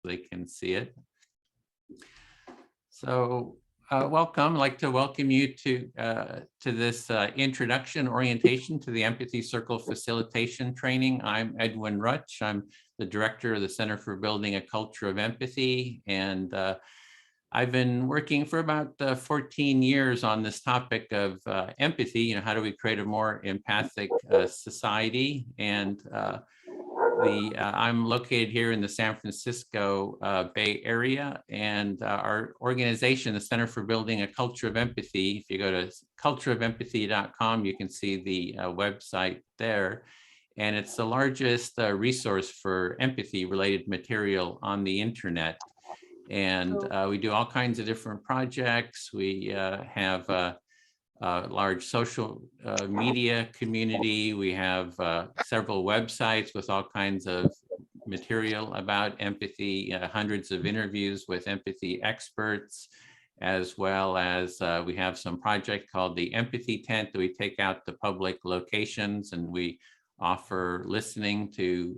they can see it. So welcome. I'd like to welcome you to this introduction orientation to the Empathy Circle Facilitation Training. I'm Edwin Rutsch. I'm the director of the Center for Building a Culture of Empathy, and I've been working for about 14 years on this topic of empathy. You know, how do we create a more empathic society? And I'm located here in the San Francisco Bay Area, and our organization, the Center for Building a Culture of Empathy, if you go to cultureofempathy.com, you can see the website there. And it's the largest resource for empathy-related material on the internet. And we do all kinds of different projects. We have a large social media community. We have several websites with all kinds of material about empathy, hundreds of interviews with empathy experts, as well as we have some project called the Empathy Tent that we take out to public locations, and we offer listening to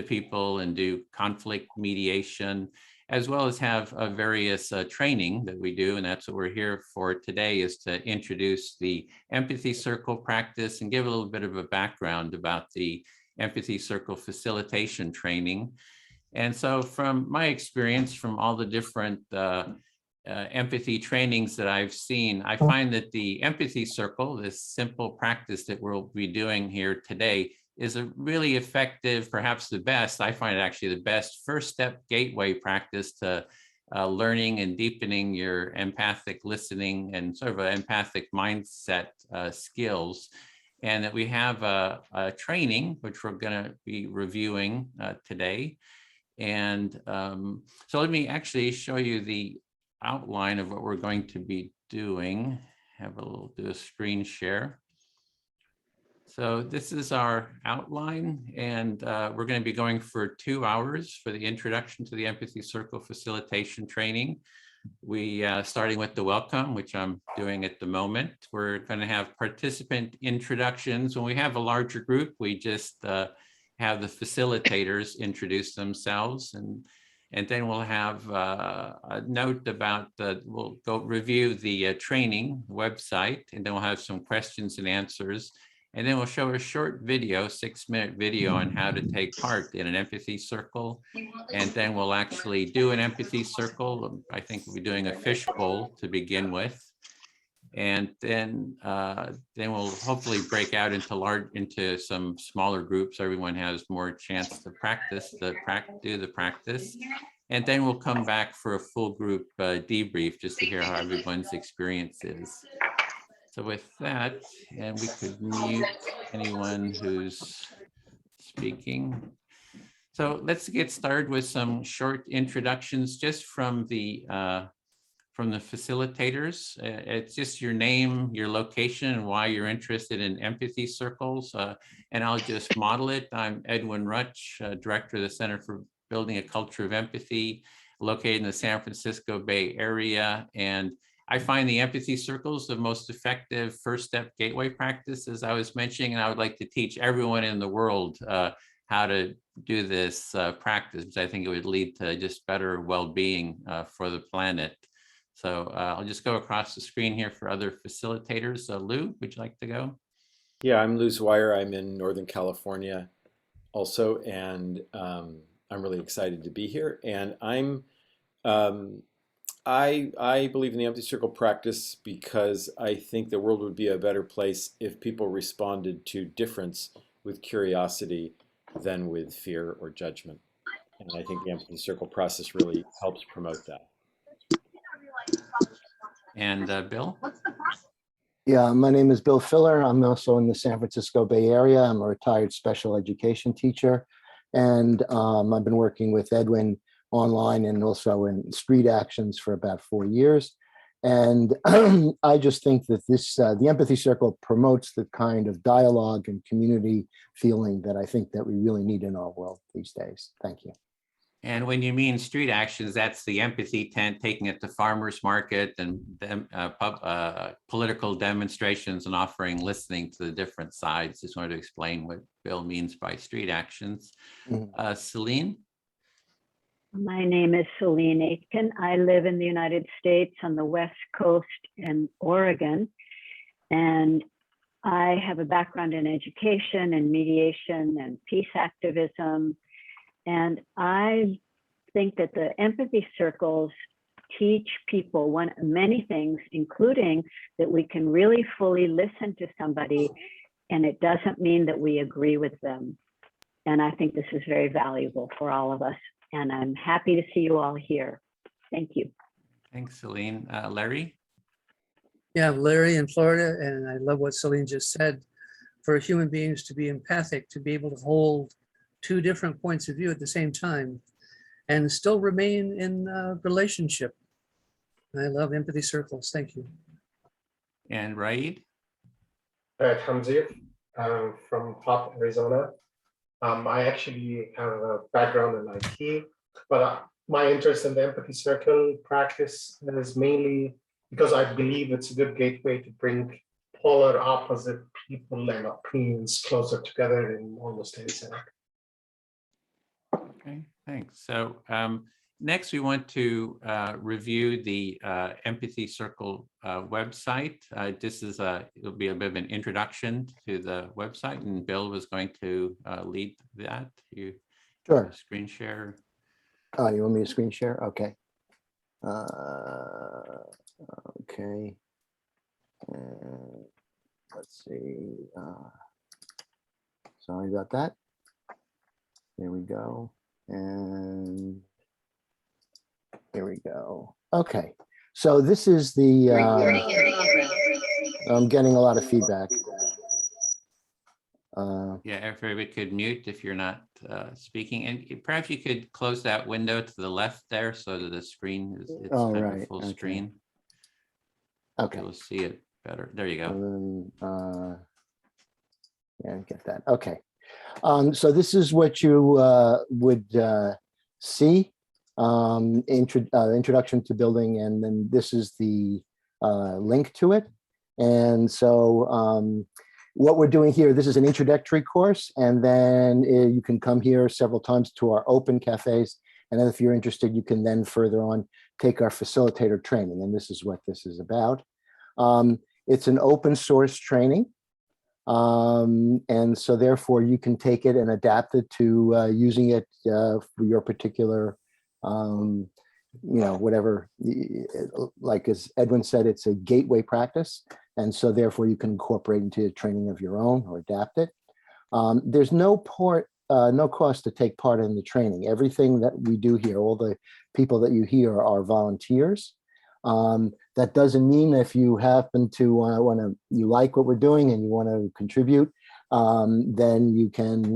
people and do conflict mediation, as well as have various training that we do. And that's what we're here for today, is to introduce the Empathy Circle practice and give a little bit of a background about the Empathy Circle Facilitation Training. And so from my experience, from all the different empathy trainings that I've seen, I find that the Empathy Circle, this simple practice that we'll be doing here today, is a really effective, perhaps the best, I find it actually the best first step gateway practice to learning and deepening your empathic listening and sort of an empathic mindset skills. And that we have a training, which we're going to be reviewing today. And so let me actually show you the outline of what we're going to be doing. Do a screen share. So this is our outline, and we're going to be going for 2 hours for the introduction to the Empathy Circle Facilitation Training. We starting with the welcome, which I'm doing at the moment. We're going to have participant introductions. When we have a larger group, we just have the facilitators introduce themselves, and then we'll have a note about we'll go review the training website, and then we'll have some questions and answers. And then we'll show a short video, 6-minute video on how to take part in an empathy circle. And then we'll actually do an empathy circle. I think we'll be doing a fishbowl to begin with. And then we'll hopefully break out into some smaller groups. So everyone has more chance to do the practice. And then we'll come back for a full group debrief, just to hear how everyone's experience is. So with that, and we could mute anyone who's speaking. So let's get started with some short introductions just from the facilitators. It's just your name, your location, and why you're interested in empathy circles. And I'll just model it. I'm Edwin Rutsch, director of the Center for Building a Culture of Empathy, located in the San Francisco Bay Area. And I find the empathy circles the most effective first step gateway practice, as I was mentioning, and I would like to teach everyone in the world how to do this practice, because I think it would lead to just better well-being for the planet. So I'll just go across the screen here for other facilitators. Lou, would you like to go? Yeah, I'm Lou Zweier. I'm in Northern California also, and I'm really excited to be here. And I believe in the empathy circle practice because I think the world would be a better place if people responded to difference with curiosity than with fear or judgment. And I think the empathy circle process really helps promote that. And Bill? Yeah, my name is Bill Filler. I'm also in the San Francisco Bay Area. I'm a retired special education teacher. And I've been working with Edwin online and also in street actions for about 4 years. And I just think that the Empathy Circle promotes the kind of dialogue and community feeling that I think that we really need in our world these days. Thank you. And when you mean street actions, that's the empathy tent, taking it to farmers market and political demonstrations and offering listening to the different sides. Just wanted to explain what Bill means by street actions. Celine? My name is Celine Aitken. I live in the United States on the West Coast in Oregon, and I have a background in education and mediation and peace activism. And I think that the empathy circles teach people many things, including that we can really fully listen to somebody, and it doesn't mean that we agree with them. And I think this is very valuable for all of us. And I'm happy to see you all here. Thank you. Thanks, Celine. Larry? Yeah, I'm Larry in Florida, and I love what Celine just said. For human beings to be empathic, to be able to hold two different points of view at the same time and still remain in a relationship. I love empathy circles. Thank you. And Raid? Tamzir from Hot, Arizona. I actually have a background in IT, but my interest in the empathy circle practice is mainly because I believe it's a good gateway to bring polar opposite people and opinions closer together in almost any setting. Okay, thanks. So next we want to review the Empathy Circle website. It'll be a bit of an introduction to the website, and Bill was going to lead that. You Sure. screen share. Oh, you want me to screen share? Okay. Okay. Let's see. Sorry about that. There we go. And here we go. Okay. So this is the, I'm getting a lot of feedback. Yeah, everybody could mute if you're not speaking, and perhaps you could close that window to the left there so that the screen is Oh, kind of right. full Okay. screen. Okay. You'll see it better. There you go. Yeah, get that. Okay. So this is what you would see, introduction to building, and then this is the link to it. And so what we're doing here, this is an introductory course, and then you can come here several times to our open cafes. And then if you're interested, you can then further on take our facilitator training. And this is what this is about. It's an open source training. And so therefore you can take it and adapt it to using it for your particular, whatever, like as Edwin said, it's a gateway practice. And so therefore you can incorporate into a training of your own or adapt it. There's no cost to take part in the training. Everything that we do here, all the people that you hear are volunteers. That doesn't mean if you happen to you like what we're doing and you want to contribute, then you can,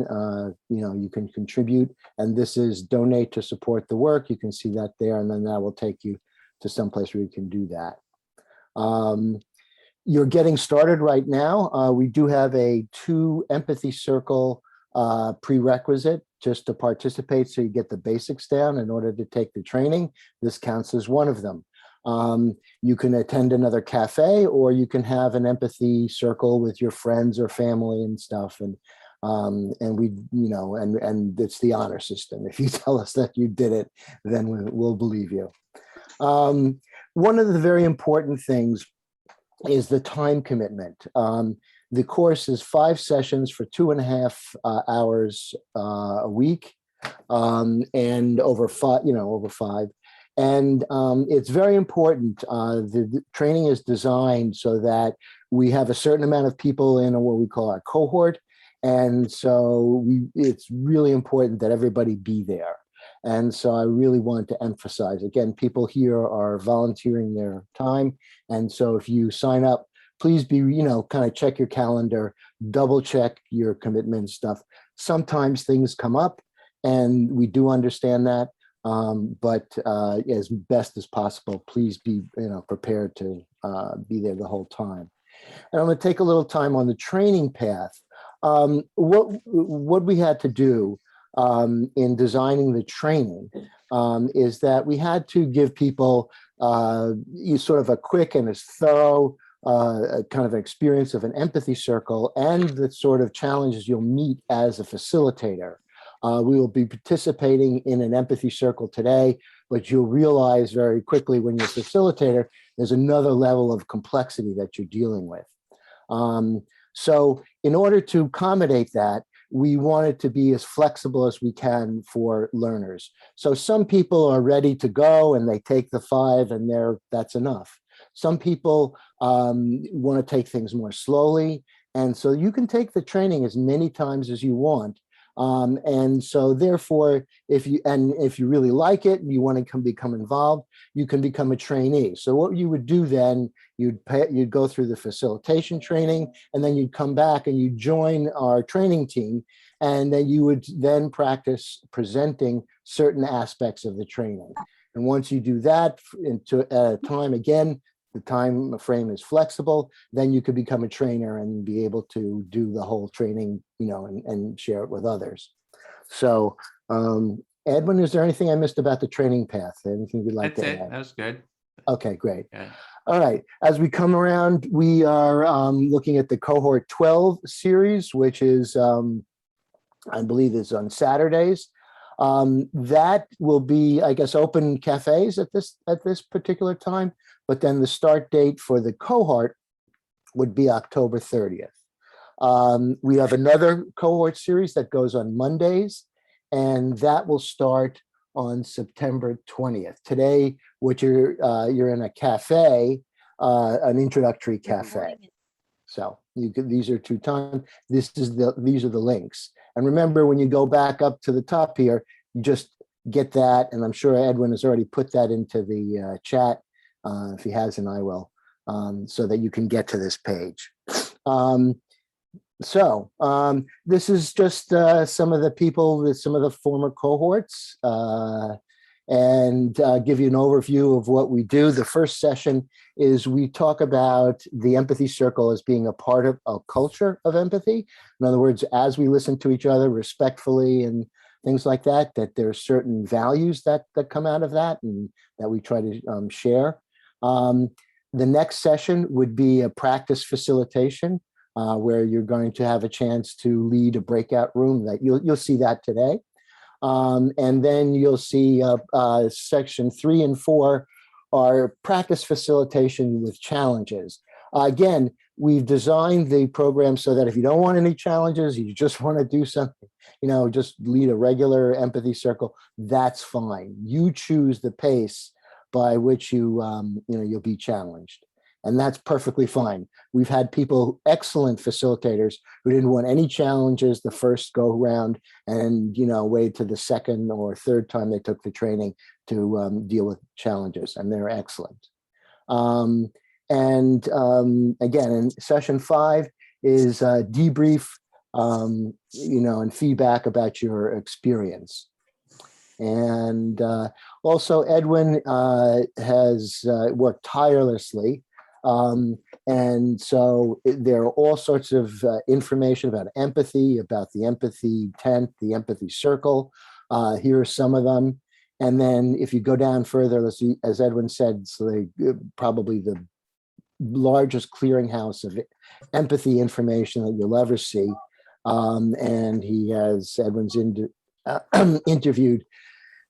you can contribute. And this is donate to support the work. You can see that there, and then that will take you to some place where you can do that. You're getting started right now. We do have a 2 Empathy Circle prerequisite just to participate, so you get the basics down in order to take the training. This counts as one of them. You can attend another cafe, or you can have an empathy circle with your friends or family and stuff. And we, and it's the honor system. If you tell us that you did it, then we'll believe you. One of the very important things is the time commitment. The course is 5 sessions for 2.5 hours a week, and over 5. And it's very important. The training is designed so that we have a certain amount of people in what we call our cohort. And so it's really important that everybody be there. And so I really want to emphasize, again, people here are volunteering their time. And so if you sign up, please be, kind of check your calendar, double check your commitment stuff. Sometimes things come up, and we do understand that. But as best as possible, please be prepared to be there the whole time. And I'm going to take a little time on the training path. What we had to do in designing the training is that we had to give people sort of a quick and as thorough kind of an experience of an empathy circle and the sort of challenges you'll meet as a facilitator. We will be participating in an empathy circle today, but you'll realize very quickly when you're a facilitator, there's another level of complexity that you're dealing with. So in order to accommodate that, we want it to be as flexible as we can for learners. So some people are ready to go and they take the 5 and that's enough. Some people want to take things more slowly. And so you can take the training as many times as you want. And so therefore, if you really like it and you want to become involved, you can become a trainee. So what you would do then, you'd go through the facilitation training, and then you'd come back and you'd join our training team, and then you would then practice presenting certain aspects of the training. And once you do that at a time, again, the time frame is flexible, then you could become a trainer and be able to do the whole training, and share it with others. So, Edwin, is there anything I missed about the training path? Anything you'd like to add? That's good. Okay, great. Yeah. All right. As we come around, we are looking at the cohort 12 series, which is, I believe, is on Saturdays. That will be, I guess, open cafes at this particular time. But then the start date for the cohort would be October 30th. We have another cohort series that goes on Mondays, and that will start on September 20th. Today, which you're in a cafe, an introductory cafe. So these are 2 times. These are the links. And remember, when you go back up to the top here, you just get that. And I'm sure Edwin has already put that into the chat. If he hasn't, I will, so that you can get to this page. This is just some of the people, some of the former cohorts, and give you an overview of what we do. The first session is we talk about the empathy circle as being a part of a culture of empathy. In other words, as we listen to each other respectfully and things like that, that there are certain values that come out of that and that we try to share. The next session would be a practice facilitation, where you're going to have a chance to lead a breakout room. That you'll see that today. And then you'll see section 3 and 4 are practice facilitation with challenges. Again, we've designed the program so that if you don't want any challenges, you just want to do something, just lead a regular empathy circle, that's fine. You choose the pace by which you'll be challenged. And that's perfectly fine. We've had people, excellent facilitators, who didn't want any challenges the first go round and, waited to the second or third time they took the training to deal with challenges, and they're excellent. Again, in session 5 is debrief, and feedback about your experience. And also Edwin has worked tirelessly. And so there are all sorts of information about empathy, about the empathy tent, the empathy circle. Here are some of them. And then if you go down further, let's see, as Edwin said, so probably the largest clearinghouse of empathy information that you'll ever see. And Edwin's interviewed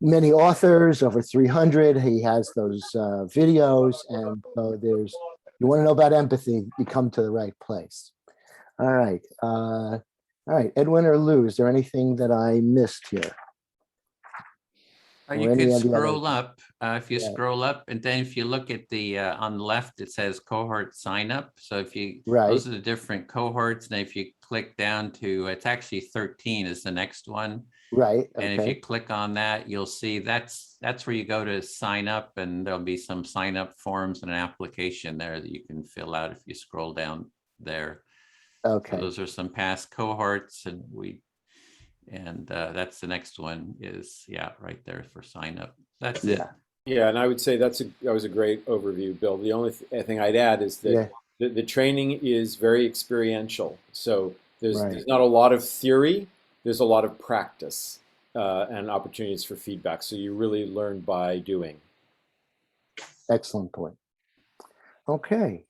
many authors, over 300. He has those videos. And so you want to know about empathy, you come to the right place. All right. Edwin or Lou, is there anything that I missed here? You could scroll up. If you scroll up, and then if you look at the on the left, it says cohort sign up. So if you, those are the different cohorts. And if you click down to, it's actually 13 is the next one. Right. And if you click on that, you'll see that's where you go to sign up, and there'll be some sign up forms and an application there that you can fill out if you scroll down there. Okay. So those are some past cohorts, and that's the next one is, right there for sign up. That's it. Yeah, and I would say that was a great overview, Bill. The only thing I'd add is that the training is very experiential. So there's not a lot of theory. There's a lot of practice and opportunities for feedback. So you really learn by doing. Excellent point. Okay.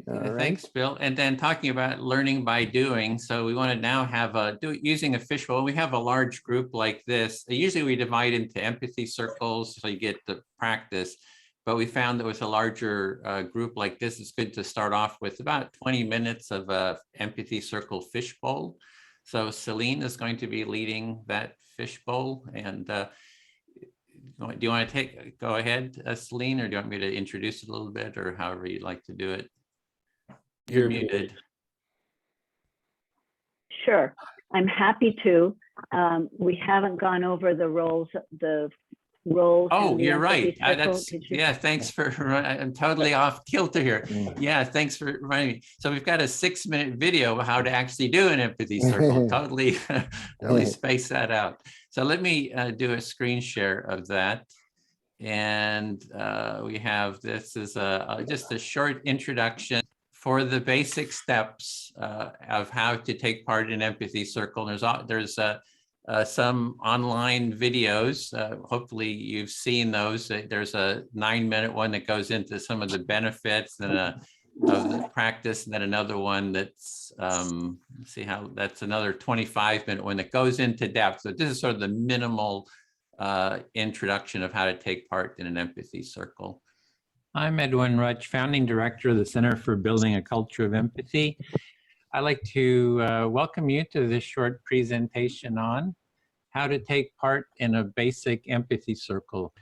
All right. Thanks, Bill. And then talking about learning by doing. So we want to now have using a fishbowl. We have a large group like this. Usually we divide into empathy circles so you get the practice. But we found that with a larger group like this, it's good to start off with about 20 minutes of a empathy circle fishbowl. So Celine is going to be leading that fishbowl. And do you want to go ahead, Celine, or do you want me to introduce it a little bit, or however you'd like to do it? You're muted. Sure, I'm happy to. We haven't gone over the roles. Oh, in the you're right. empathy circle. Yeah, thanks for, I'm totally off kilter here. Mm. Yeah, thanks for reminding me. So we've got a 6-minute video of how to actually do an empathy circle. Totally space that out. So let me do a screen share of that. And we have, this is just a short introduction for the basic steps of how to take part in empathy circle. There's some online videos. Hopefully you've seen those. There's a 9-minute one that goes into some of the benefits and of the practice, and then another one that's, let's see how, that's another 25-minute one that goes into depth. So this is sort of the minimal introduction of how to take part in an empathy circle. I'm Edwin Rutch, founding director of the Center for Building a Culture of Empathy. I'd like to welcome you to this short presentation on how to take part in a basic empathy circle.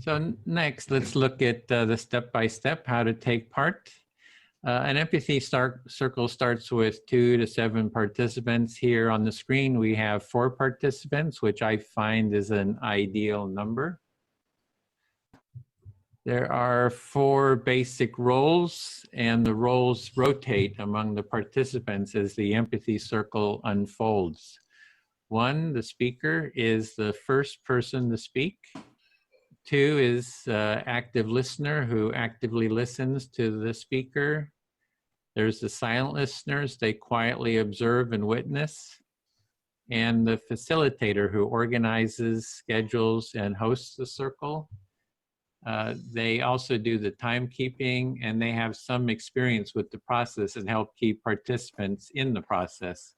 So next, let's look at the step-by-step how to take part. An empathy circle starts with 2 to 7 participants. Here on the screen, we have 4 participants, which I find is an ideal number. There are 4 basic roles, and the roles rotate among the participants as the empathy circle unfolds. 1, the speaker, is the first person to speak. 2 is active listener who actively listens to the speaker. There's the silent listeners, they quietly observe and witness. And the facilitator who organizes, schedules, and hosts the circle. They also do the timekeeping, and they have some experience with the process and help keep participants in the process.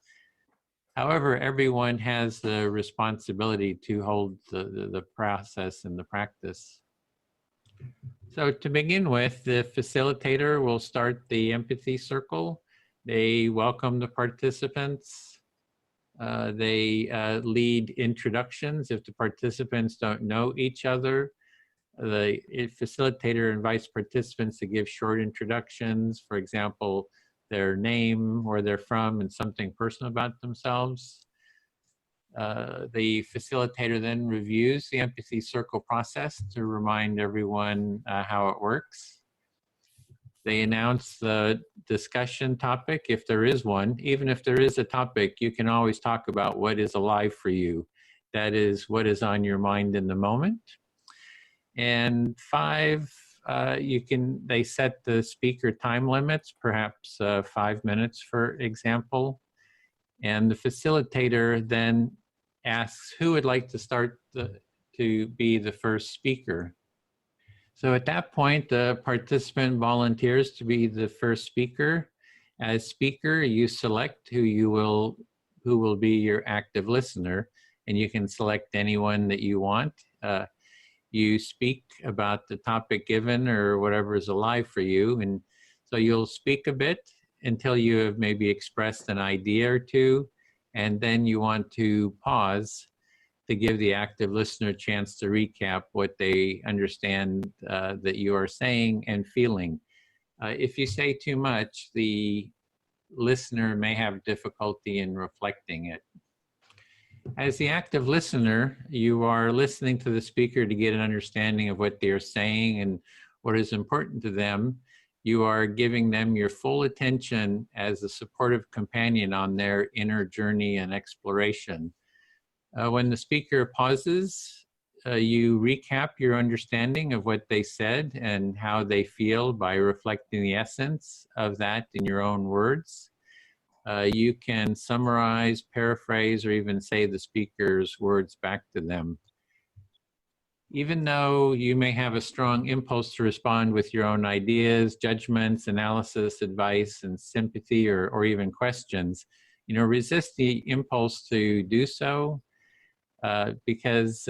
However, everyone has the responsibility to hold the process and the practice. So to begin with, the facilitator will start the empathy circle. They welcome the participants. They lead introductions if the participants don't know each other. The facilitator invites participants to give short introductions, for example, their name, where they're from, and something personal about themselves. The facilitator then reviews the empathy circle process to remind everyone how it works. They announce the discussion topic, if there is one. Even if there is a topic, you can always talk about what is alive for you. That is what is on your mind in the moment. And 5, they set the speaker time limits, perhaps 5 minutes, for example. And the facilitator then asks who would like to start to be the first speaker. So at that point, the participant volunteers to be the first speaker. As speaker, you select who will be your active listener, and you can select anyone that you want. You speak about the topic given or whatever is alive for you. And so you'll speak a bit until you have maybe expressed an idea or two, and then you want to pause to give the active listener a chance to recap what they understand that you are saying and feeling. If you say too much, the listener may have difficulty in reflecting it. As the active listener, you are listening to the speaker to get an understanding of what they are saying and what is important to them. You are giving them your full attention as a supportive companion on their inner journey and exploration. When the speaker pauses, you recap your understanding of what they said and how they feel by reflecting the essence of that in your own words. You can summarize, paraphrase, or even say the speaker's words back to them. Even though you may have a strong impulse to respond with your own ideas, judgments, analysis, advice, and sympathy, or even questions, resist the impulse to do so, because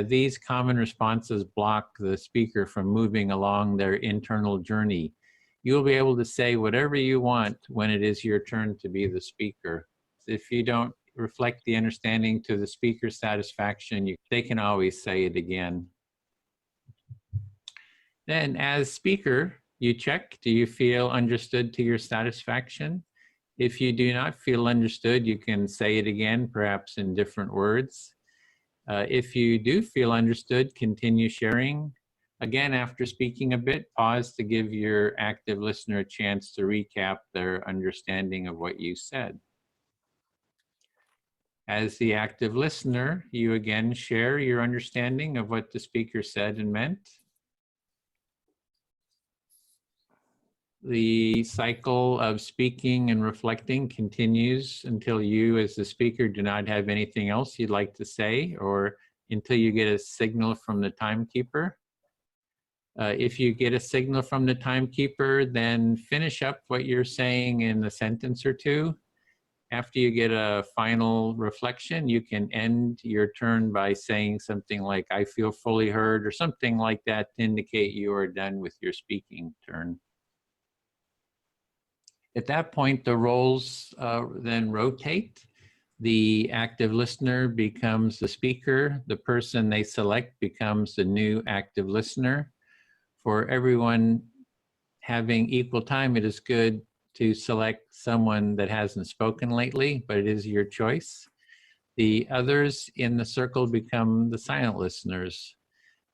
these common responses block the speaker from moving along their internal journey. You'll be able to say whatever you want when it is your turn to be the speaker. If you don't reflect the understanding to the speaker's satisfaction, they can always say it again. Then as speaker, you check, do you feel understood to your satisfaction? If you do not feel understood, you can say it again, perhaps in different words. If you do feel understood, continue sharing. Again, after speaking a bit, pause to give your active listener a chance to recap their understanding of what you said. As the active listener, you again share your understanding of what the speaker said and meant. The cycle of speaking and reflecting continues until you, as the speaker, do not have anything else you'd like to say, or until you get a signal from the timekeeper. If you get a signal from the timekeeper, then finish up what you're saying in a sentence or two. After you get a final reflection, you can end your turn by saying something like, "I feel fully heard," or something like that to indicate you are done with your speaking turn. At that point, the roles then rotate. The active listener becomes the speaker. The person they select becomes the new active listener. For everyone having equal time, it is good to select someone that hasn't spoken lately, but it is your choice. The others in the circle become the silent listeners.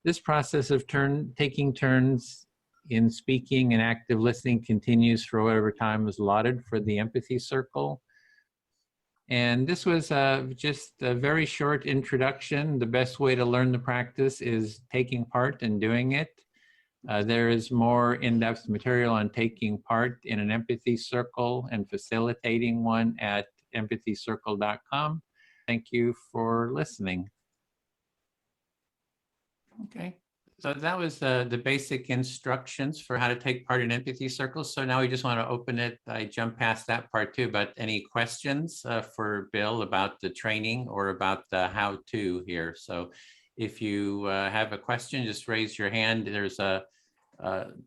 This process of taking turns in speaking and active listening continues for whatever time is allotted for the empathy circle. And this was just a very short introduction. The best way to learn the practice is taking part and doing it. There is more in-depth material on taking part in an empathy circle and facilitating one at empathycircle.com. Thank you for listening. Okay, so that was the basic instructions for how to take part in empathy circles. So now we just want to open it. I jumped past that part too, but any questions for Bill about the training or about the how-to here? So if you have a question, just raise your hand. There's a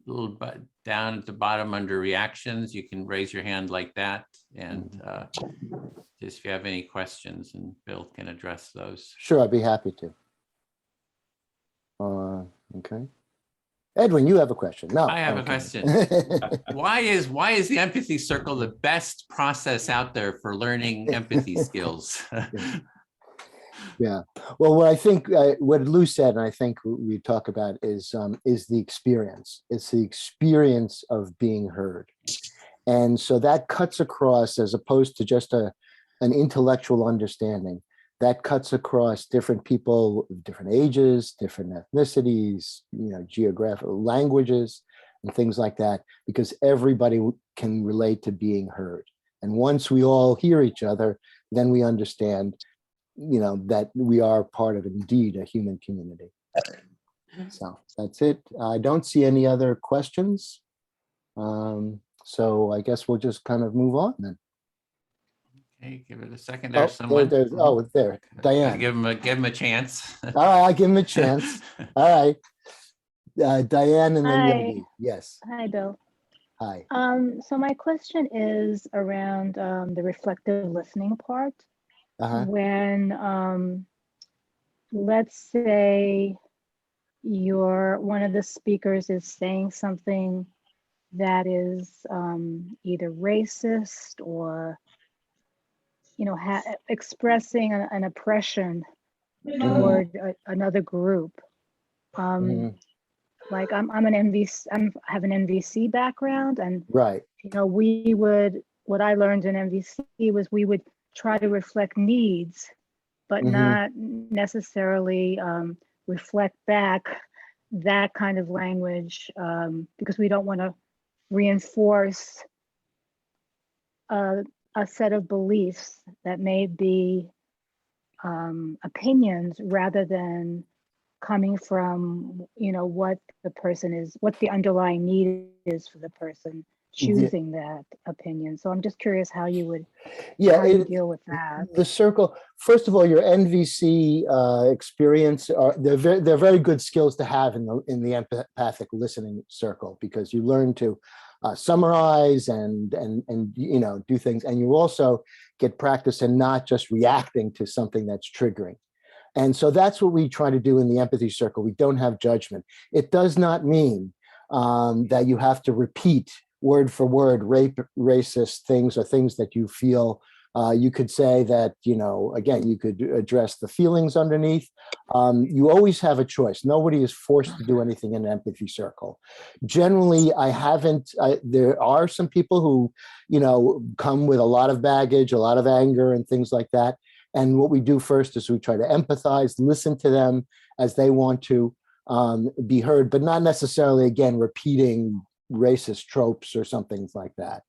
little bit down at the bottom under reactions. You can raise your hand like that. And just if you have any questions, and Bill can address those. Sure, I'd be happy to. Okay. Edwin, you have a question. No, I have a question. Why is the empathy circle the best process out there for learning empathy skills? Yeah. Well, what I think, what Lou said, and I think we talk about is the experience. It's the experience of being heard. And so that cuts across, as opposed to just an intellectual understanding, that cuts across different people, different ages, different ethnicities, geographical languages and things like that, because everybody can relate to being heard. And once we all hear each other, then we understand that we are part of, indeed, a human community. So that's it. I don't see any other questions. So I guess we'll just kind of move on then. Okay, give it a second. There's someone. There, Diane. Give him a chance. All right, I'll give him a chance. All right. Diane and then Hi. Yogi. Yes. Hi, Bill. Hi. So my question is around the reflective listening part. When, let's say one of the speakers is saying something that is either racist or, expressing an oppression toward another group. Like I'm an MVC, have an MVC background, and right. What I learned in MVC was we would try to reflect needs, but not necessarily reflect back that kind of language, because we don't want to reinforce a set of beliefs that may be opinions rather than coming from, what the person is, what the underlying need is for the person choosing that opinion. So I'm just curious how you would deal with that. The circle, first of all, your NVC experience, they're very good skills to have in the empathic listening circle, because you learn to summarize and do things, and you also get practice in not just reacting to something that's triggering. And so that's what we try to do in the empathy circle. We don't have judgment. It does not mean that you have to repeat word for word racist things or things that you feel. You could say that, again, you could address the feelings underneath. You always have a choice. Nobody is forced to do anything in an empathy circle. Generally, there are some people who, come with a lot of baggage, a lot of anger and things like that. And what we do first is we try to empathize, listen to them as they want to be heard, but not necessarily, again, repeating racist tropes or something like that.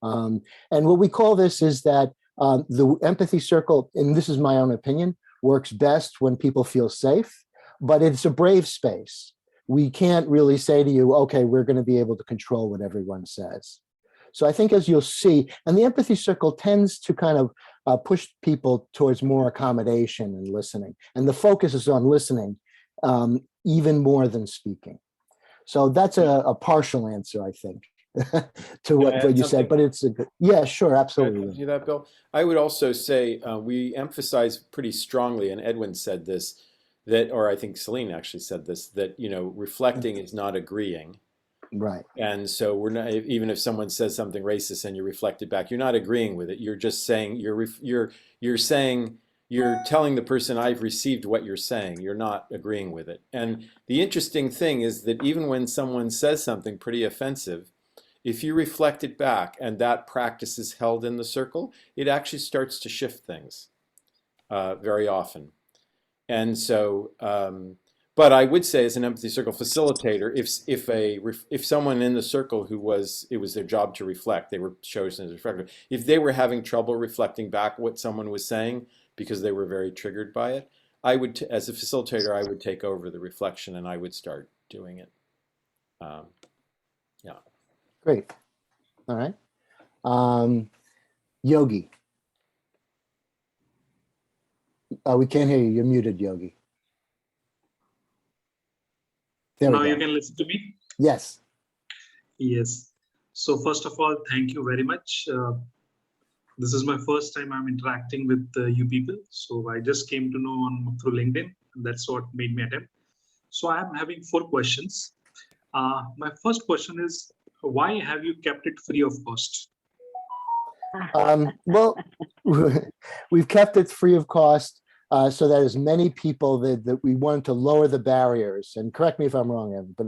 And what we call this is that the empathy circle, and this is my own opinion, works best when people feel safe, but it's a brave space. We can't really say to you, okay, we're going to be able to control what everyone says. So I think, as you'll see, and the empathy circle tends to kind of push people towards more accommodation and listening. And the focus is on listening even more than speaking. So that's a partial answer, I think, to what you said, but it's a good, yeah, sure, absolutely. Do that, Bill? I would also say we emphasize pretty strongly, and Edwin said this, or I think Celine actually said this, that, reflecting is not agreeing. Right. And so we're not, even if someone says something racist and you reflect it back, you're not agreeing with it. You're just saying, you're saying, you're telling the person, I've received what you're saying. You're not agreeing with it. And the interesting thing is that even when someone says something pretty offensive, if you reflect it back and that practice is held in the circle, it actually starts to shift things very often. And so, but I would say, as an empathy circle facilitator, if someone in the circle it was their job to reflect, they were chosen as a reflector, if they were having trouble reflecting back what someone was saying because they were very triggered by it, I would, as a facilitator, I would take over the reflection and I would start doing it. Yeah. Great. All right. Yogi. We can't hear you. You're muted, Yogi. There we Now go. you can listen to me? Yes. Yes. So first of all, thank you very much. This is my first time I'm interacting with you people. So I just came to know through LinkedIn. And that's what made me attempt. So I'm having 4 questions. My first question is, why have you kept it free of cost? Well, we've kept it free of cost so that as many people that we wanted to lower the barriers, and correct me if I'm wrong, Evan, but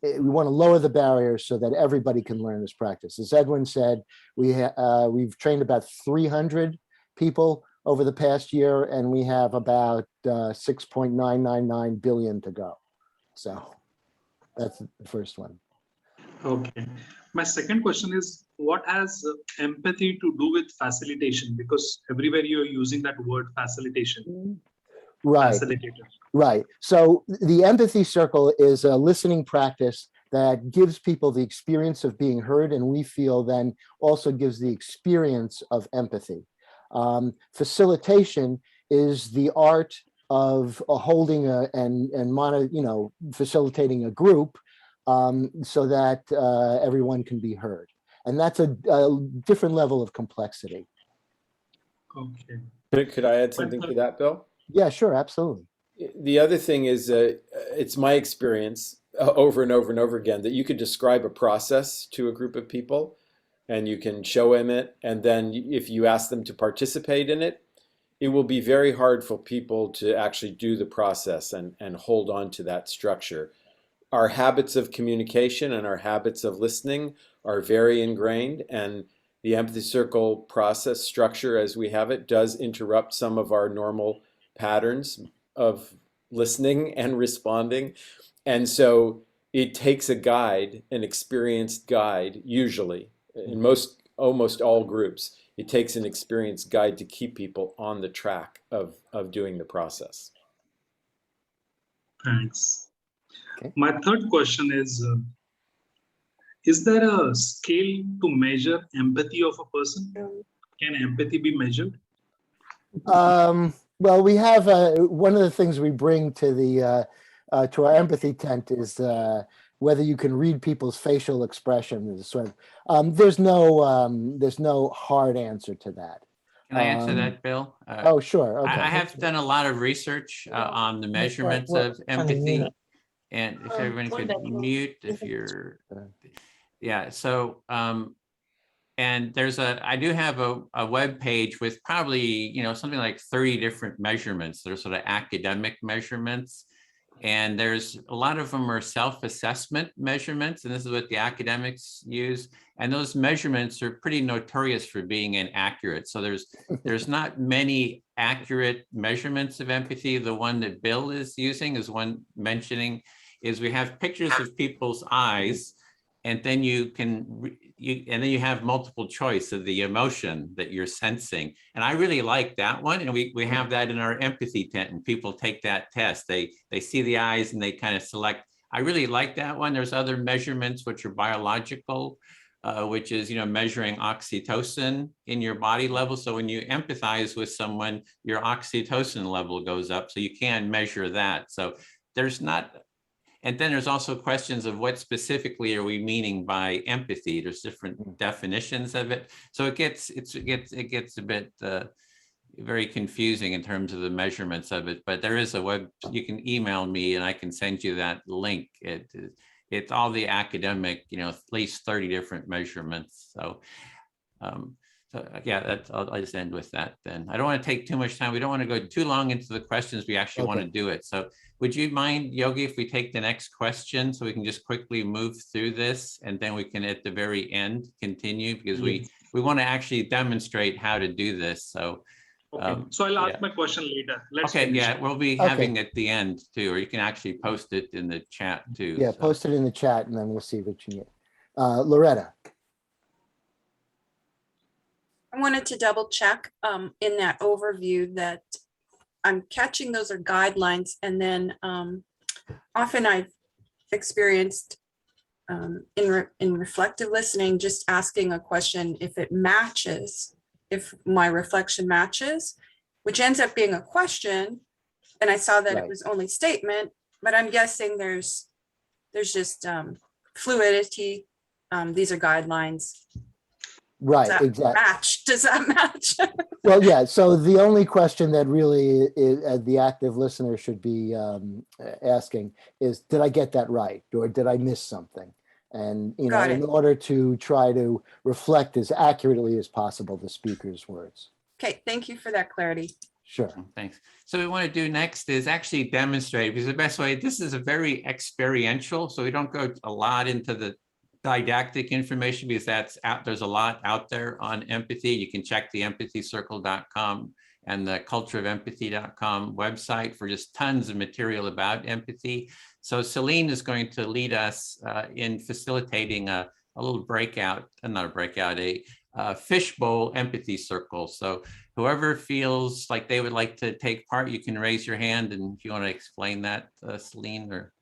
we want to lower the barriers so that everybody can learn this practice. As Edwin said, we've trained about 300 people over the past year, and we have about 6.999 billion to go. So that's the first one. Okay. My second question is, what has empathy to do with facilitation? Because everywhere you're using that word facilitation. Right. Facilitator. Right. So the empathy circle is a listening practice that gives people the experience of being heard, and we feel then also gives the experience of empathy. Facilitation is the art of holding facilitating a group so that everyone can be heard. And that's a different level of complexity. Okay. Could I add something to that, Bill? Yeah, sure, absolutely. The other thing is, it's my experience over and over and over again that you could describe a process to a group of people and you can show them it. And then if you ask them to participate in it, it will be very hard for people to actually do the process and hold on to that structure. Our habits of communication and our habits of listening are very ingrained, and the empathy circle process structure as we have it does interrupt some of our normal patterns of listening and responding. And so it takes a guide, an experienced guide, usually, in almost all groups, it takes an experienced guide to keep people on the track of doing the process. Thanks. Okay. My third question is there a scale to measure empathy of a person? Can empathy be measured? Well, we have one of the things we bring to the to our empathy tent is whether you can read people's facial expressions. Sort of, there's no hard answer to that. Can I answer that, Bill? Oh, sure. Okay. I have done a lot of research on the measurements of empathy. And if everyone could mute if you're, yeah, so, and I do have a web page with probably, something like 30 different measurements. They're sort of academic measurements. And there's a lot of them are self-assessment measurements, and this is what the academics use. And those measurements are pretty notorious for being inaccurate. So there's not many accurate measurements of empathy. The one that Bill is using is one mentioning is we have pictures of people's eyes, and then you have multiple choice of the emotion that you're sensing. And I really like that one. And we have that in our empathy tent, and people take that test. They see the eyes and they kind of select. I really like that one. There's other measurements which are biological, which is, measuring oxytocin in your body level. So when you empathize with someone, your oxytocin level goes up. So you can measure that. So there's not. And then there's also questions of what specifically are we meaning by empathy? There's different definitions of it. So it gets a bit very confusing in terms of the measurements of it, but there is a web, you can email me and I can send you that link. It's all the academic, at least 30 different measurements. So, yeah, I'll just end with that then. I don't want to take too much time. We don't want to go too long into the questions. We actually want to do it. So would you mind, Yogi, if we take the next question so we can just quickly move through this and then we can at the very end continue, because we want to actually demonstrate how to do this. So okay. So I'll ask my question later. We'll be having at the end too, or you can actually post it in the chat too. Yeah, so post it in the chat and then we'll see what you get. Loretta. I wanted to double check in that overview that I'm catching those are guidelines, and then often I've experienced in reflective listening, just asking a question if it matches, if my reflection matches, which ends up being a question. And I saw that it was only statement, but I'm guessing there's just fluidity. These are guidelines. Right, exactly. Does that match? Well, yeah. So the only question that really the active listener should be asking is, did I get that right? Or did I miss something? And, in order to try to reflect as accurately as possible the speaker's words. Okay, thank you for that clarity. Sure. Thanks. So what we want to do next is actually demonstrate, because the best way, this is a very experiential, so we don't go a lot into the didactic information, because there's a lot out there on empathy. You can check the empathycircle.com and the cultureofempathy.com website for just tons of material about empathy. So Celine is going to lead us in facilitating a little breakout, a fishbowl empathy circle. So whoever feels like they would like to take part, you can raise your hand, and if you want to explain that, Celine, or.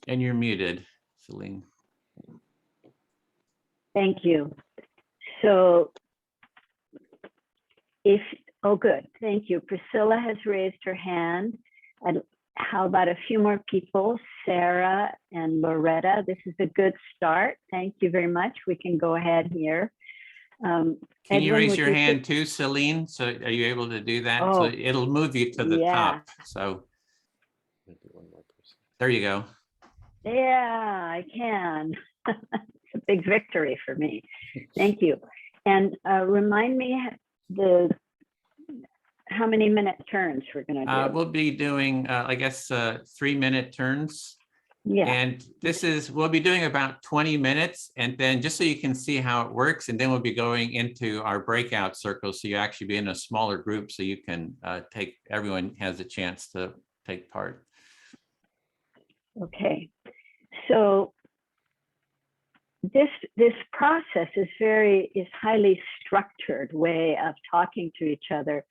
And you're muted, Celine. Thank you. So good. Thank you. Priscilla has raised her hand. And how about a few more people? Sarah and Loretta. This is a good start. Thank you very much. We can go ahead here. Can you raise your hand too, Celine? So are you able to do that? So it'll move you to the top. So there you go. Yeah, I can. It's a big victory for me. Thank you. And remind me how many minute turns we're going to do. We'll be doing, 3-minute turns. Yeah. And we'll be doing about 20 minutes. And then just so you can see how it works, and then we'll be going into our breakout circles. So you actually be in a smaller group so you can everyone has a chance to take part. Okay. So this process is highly structured way of talking to each other,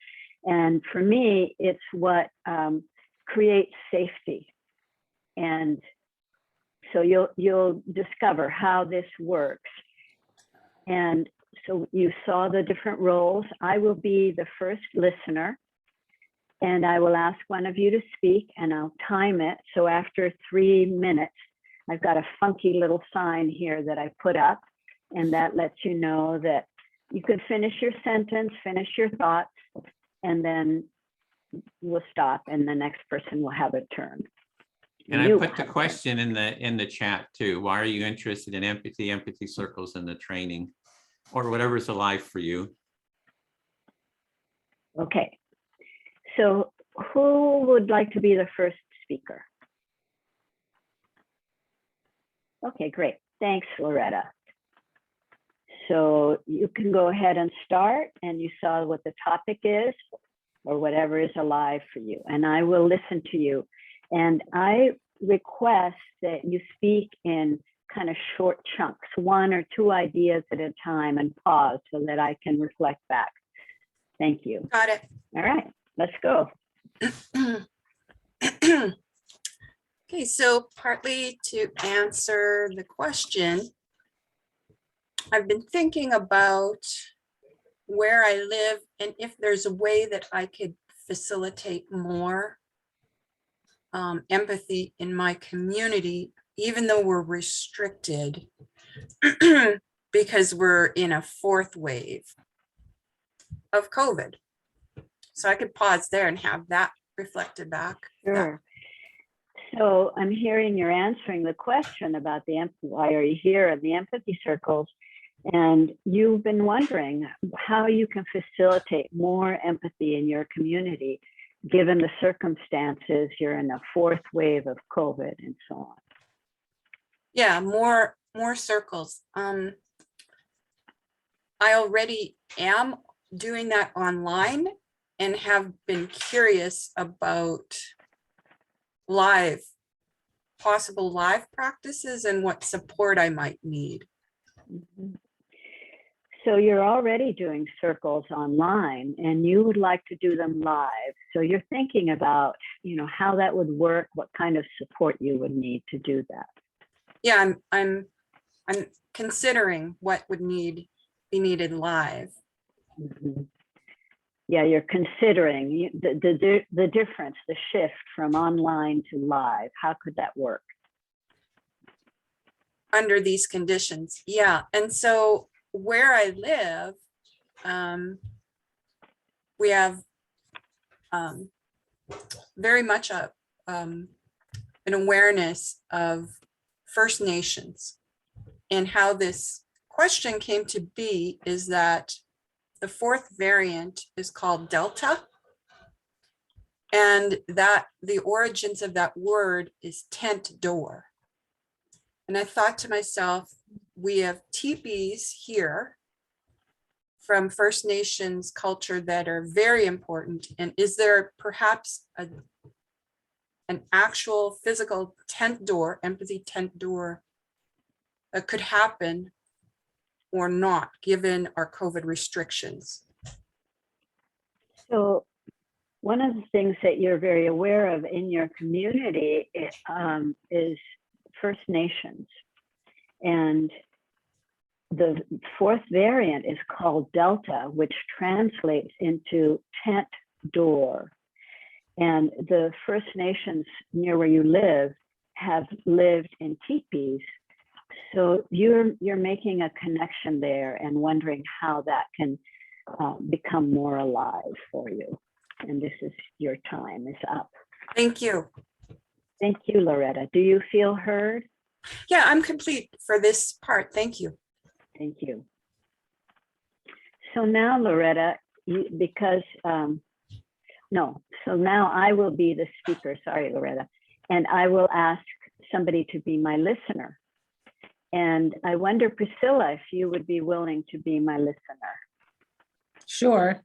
and for me, it's what create safety. And so you'll discover how this works. And so you saw the different roles. I will be the first listener, and I will ask one of you to speak, and I'll time it. So after 3 minutes, I've got a funky little sign here that I put up, and that lets you know that you can finish your sentence, finish your thoughts, and then we'll stop, and the next person will have a turn. And I You put the have a question in the chat too. Why are you interested in empathy circles, and the training, or whatever's alive for you? turn. Okay. So who would like to be the first speaker? Okay, great. Thanks, Loretta. So you can go ahead and start, and you saw what the topic is, or whatever is alive for you, and I will listen to you. And I request that you speak in kind of short chunks, 1 or 2 ideas at a time, and pause so that I can reflect back. Thank you. Got it. All right, let's go. Okay, so partly to answer the question, I've been thinking about where I live and if there's a way that I could facilitate more empathy in my community, even though we're restricted because we're in a 4th wave of COVID. So I could pause there and have that reflected back. Sure. So I'm hearing you're answering the question about why are you here in the empathy circles? And you've been wondering how you can facilitate more empathy in your community, given the circumstances, you're in a 4th wave of COVID and so on. Yeah, more circles. I already am doing that online and have been curious about possible live practices and what support I might need. Mm-hmm. So you're already doing circles online, and you would like to do them live. So you're thinking about, how that would work, what kind of support you would need to do that. Yeah, I'm considering what would be needed live. Mm-hmm. Yeah, you're considering the difference, the shift from online to live. How could that work? Under these conditions, yeah. And so where I live, we have very much an awareness of First Nations. And how this question came to be is that the 4th variant is called Delta, and that the origins of that word is tent door. And I thought to myself, we have teepees here from First Nations culture that are very important. And is there perhaps an actual physical tent door, empathy tent door, that could happen or not, given our COVID restrictions? So one of the things that you're very aware of in your community is First Nations. And the 4th variant is called Delta, which translates into tent door. And the First Nations near where you live have lived in teepees. So you're making a connection there and wondering how that can become more alive for you. And this is your time is up. Thank you. Thank you, Loretta. Do you feel heard? Yeah, I'm complete for this part. Thank you. Thank you. So now, Loretta, so now I will be the speaker. Sorry, Loretta. And I will ask somebody to be my listener. And I wonder, Priscilla, if you would be willing to be my listener. Sure.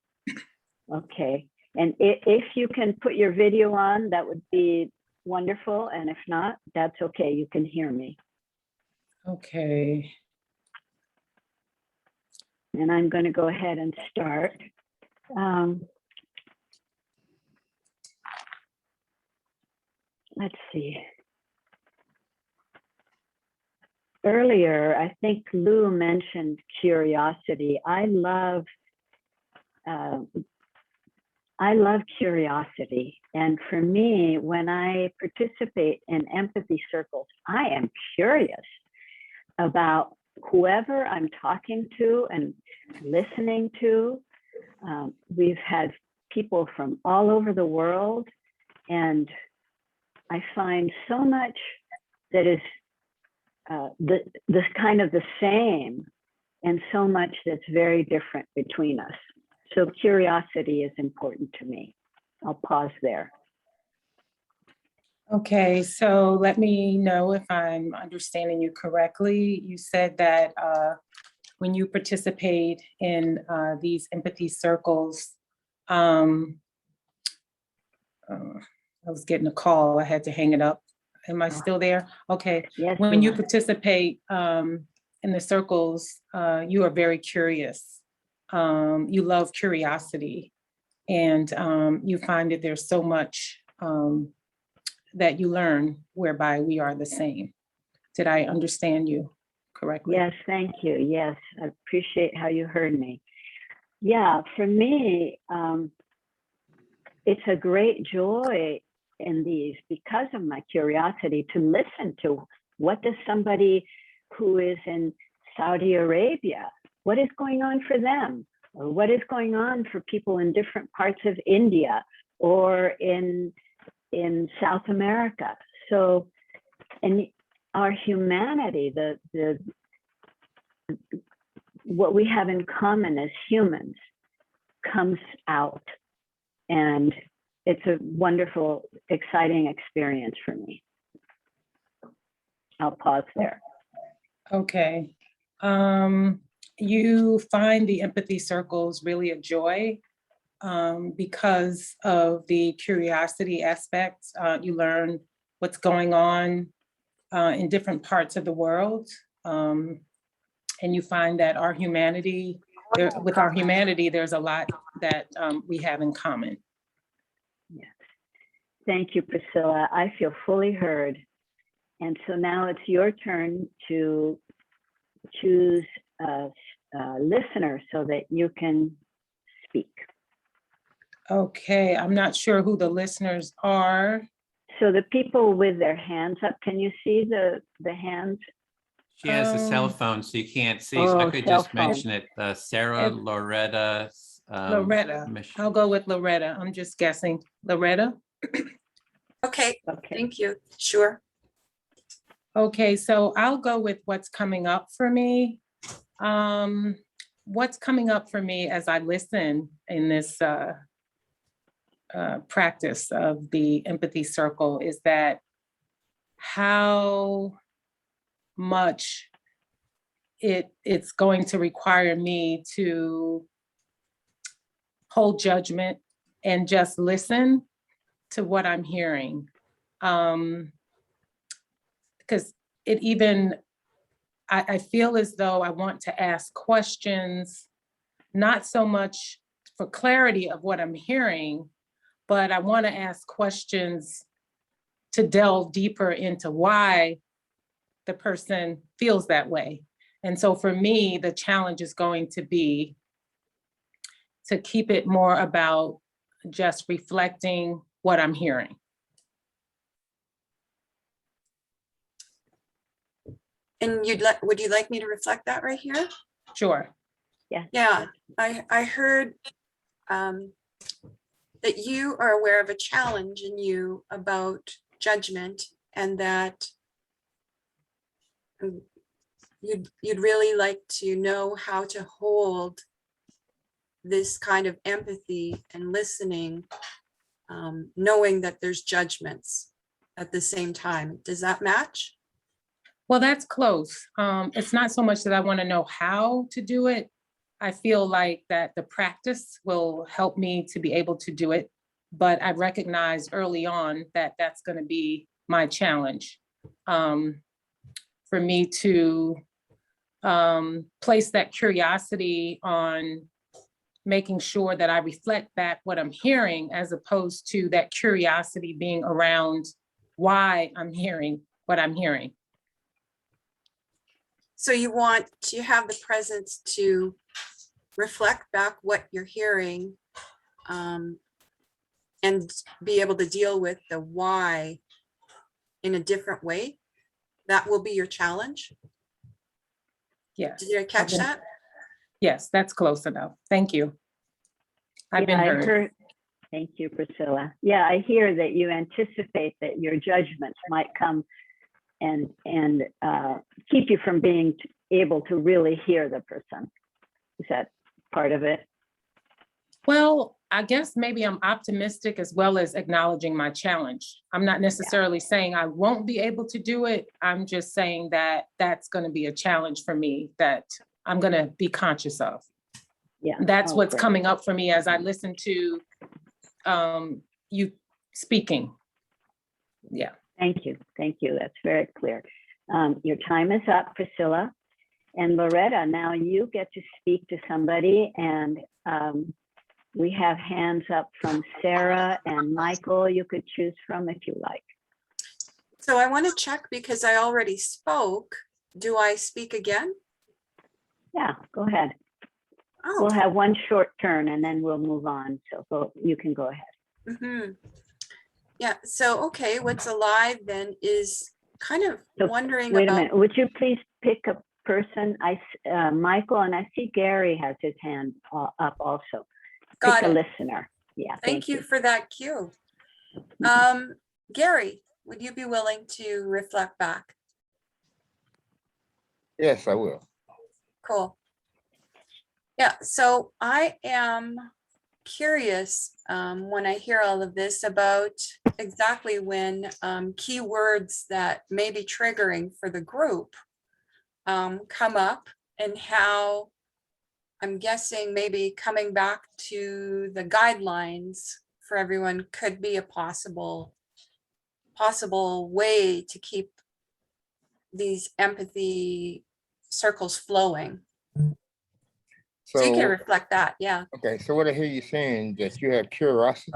Okay. And if you can put your video on, that would be wonderful. And if not, that's okay. You can hear me. Okay. And I'm going to go ahead and start. let's see. Earlier, I think Lou mentioned curiosity. I love curiosity. And for me, when I participate in empathy circles, I am curious about whoever I'm talking to and listening to. We've had people from all over the world, and I find so much that is this kind of the same, and so much that's very different between us. So curiosity is important to me. I'll pause there. Okay, so let me know if I'm understanding you correctly. You said that when you participate in these empathy circles, I was getting a call, I had to hang it up. Am I still there? Okay. Yes. When you participate in the circles, you are very curious. You love curiosity, and you find that there's so much that you learn whereby we are the same. Did I understand you correctly? Yes, thank you. Yes, I appreciate how you heard me. Yeah, for me, it's a great joy in these because of my curiosity to listen to what does somebody who is in Saudi Arabia, what is going on for them? Or what is going on for people in different parts of India or in South America? So, and our humanity, what we have in common as humans comes out, and it's a wonderful, exciting experience for me. I'll pause there. Okay. You find the empathy circles really a joy because of the curiosity aspect. You learn what's going on in different parts of the world. And you find that our humanity, with our humanity, there's a lot that we have in common. Yes. Thank you, Priscilla. I feel fully heard. And so now it's your turn to choose a listener so that you can speak. Okay, I'm not sure who the listeners are. So the people with their hands up, can you see the hands? She has a cell phone, so you can't see. So I could cell just phone. mention it. Sarah, If- Loretta. Loretta, I'll go with Loretta. I'm just guessing. Loretta? Okay, Okay. thank you. Sure. Okay, so I'll go with what's coming up for me. What's coming up for me as I listen in this practice of the empathy circle is that how much it's going to require me to hold judgment and just listen to what I'm hearing. Because it even, I feel as though I want to ask questions, not so much for clarity of what I'm hearing, but I want to ask questions to delve deeper into why the person feels that way. And so for me, the challenge is going to be to keep it more about just reflecting what I'm hearing. And would you like me to reflect that right here? Sure. Yeah, I heard that you are aware of a challenge in you about judgment, and that you'd really like to know how to hold this kind of empathy and listening, knowing that there's judgments at the same time. Does that match? Well, that's close. It's not so much that I want to know how to do it. I feel like that the practice will help me to be able to do it. But I recognized early on that that's going to be my challenge, for me to place that curiosity on making sure that I reflect back what I'm hearing, as opposed to that curiosity being around why I'm hearing what I'm hearing. So you want to have the presence to reflect back what you're hearing, and be able to deal with the why in a different way. That will be your challenge. Yes. Did you catch that? Yes, that's close enough. Thank you. I've been I heard. Thank you, Priscilla. Yeah, I hear that you anticipate that your judgments might come and keep you from being able to really hear the person. Is that part of it? Well, I guess maybe I'm optimistic as well as acknowledging my challenge. I'm not necessarily saying I won't be able to do it. I'm just saying that that's going to be a challenge for me that I'm going to be conscious of. Yeah. That's Oh, what's great. coming up for me as I listen to you speaking. Yeah. Thank you. Thank you. That's very clear. Your time is up, Priscilla. And Loretta, now you get to speak to somebody, and we have hands up from Sarah and Michael. You could choose from if you like. So I want to check because I already spoke. Do I speak again? Yeah, go ahead. Oh. We'll have one short turn and then we'll move on. So you can go ahead. Mm-hmm. Yeah, so, okay, what's alive then is kind of So, wondering wait about. a minute, would you please pick a person? Michael, and I see Gary has his hand up also. Got Pick a it. listener. Yeah, Thank you for that cue. Gary, would you be willing to reflect back? Yes, I will. Cool. Yeah, so I am curious when I hear all of this about exactly when key words that may be triggering for the group come up, and how I'm guessing maybe coming back to the guidelines for everyone could be a possible way to keep these empathy circles flowing. So you can reflect that, yeah. Okay, so what I hear you saying, that you have curiosity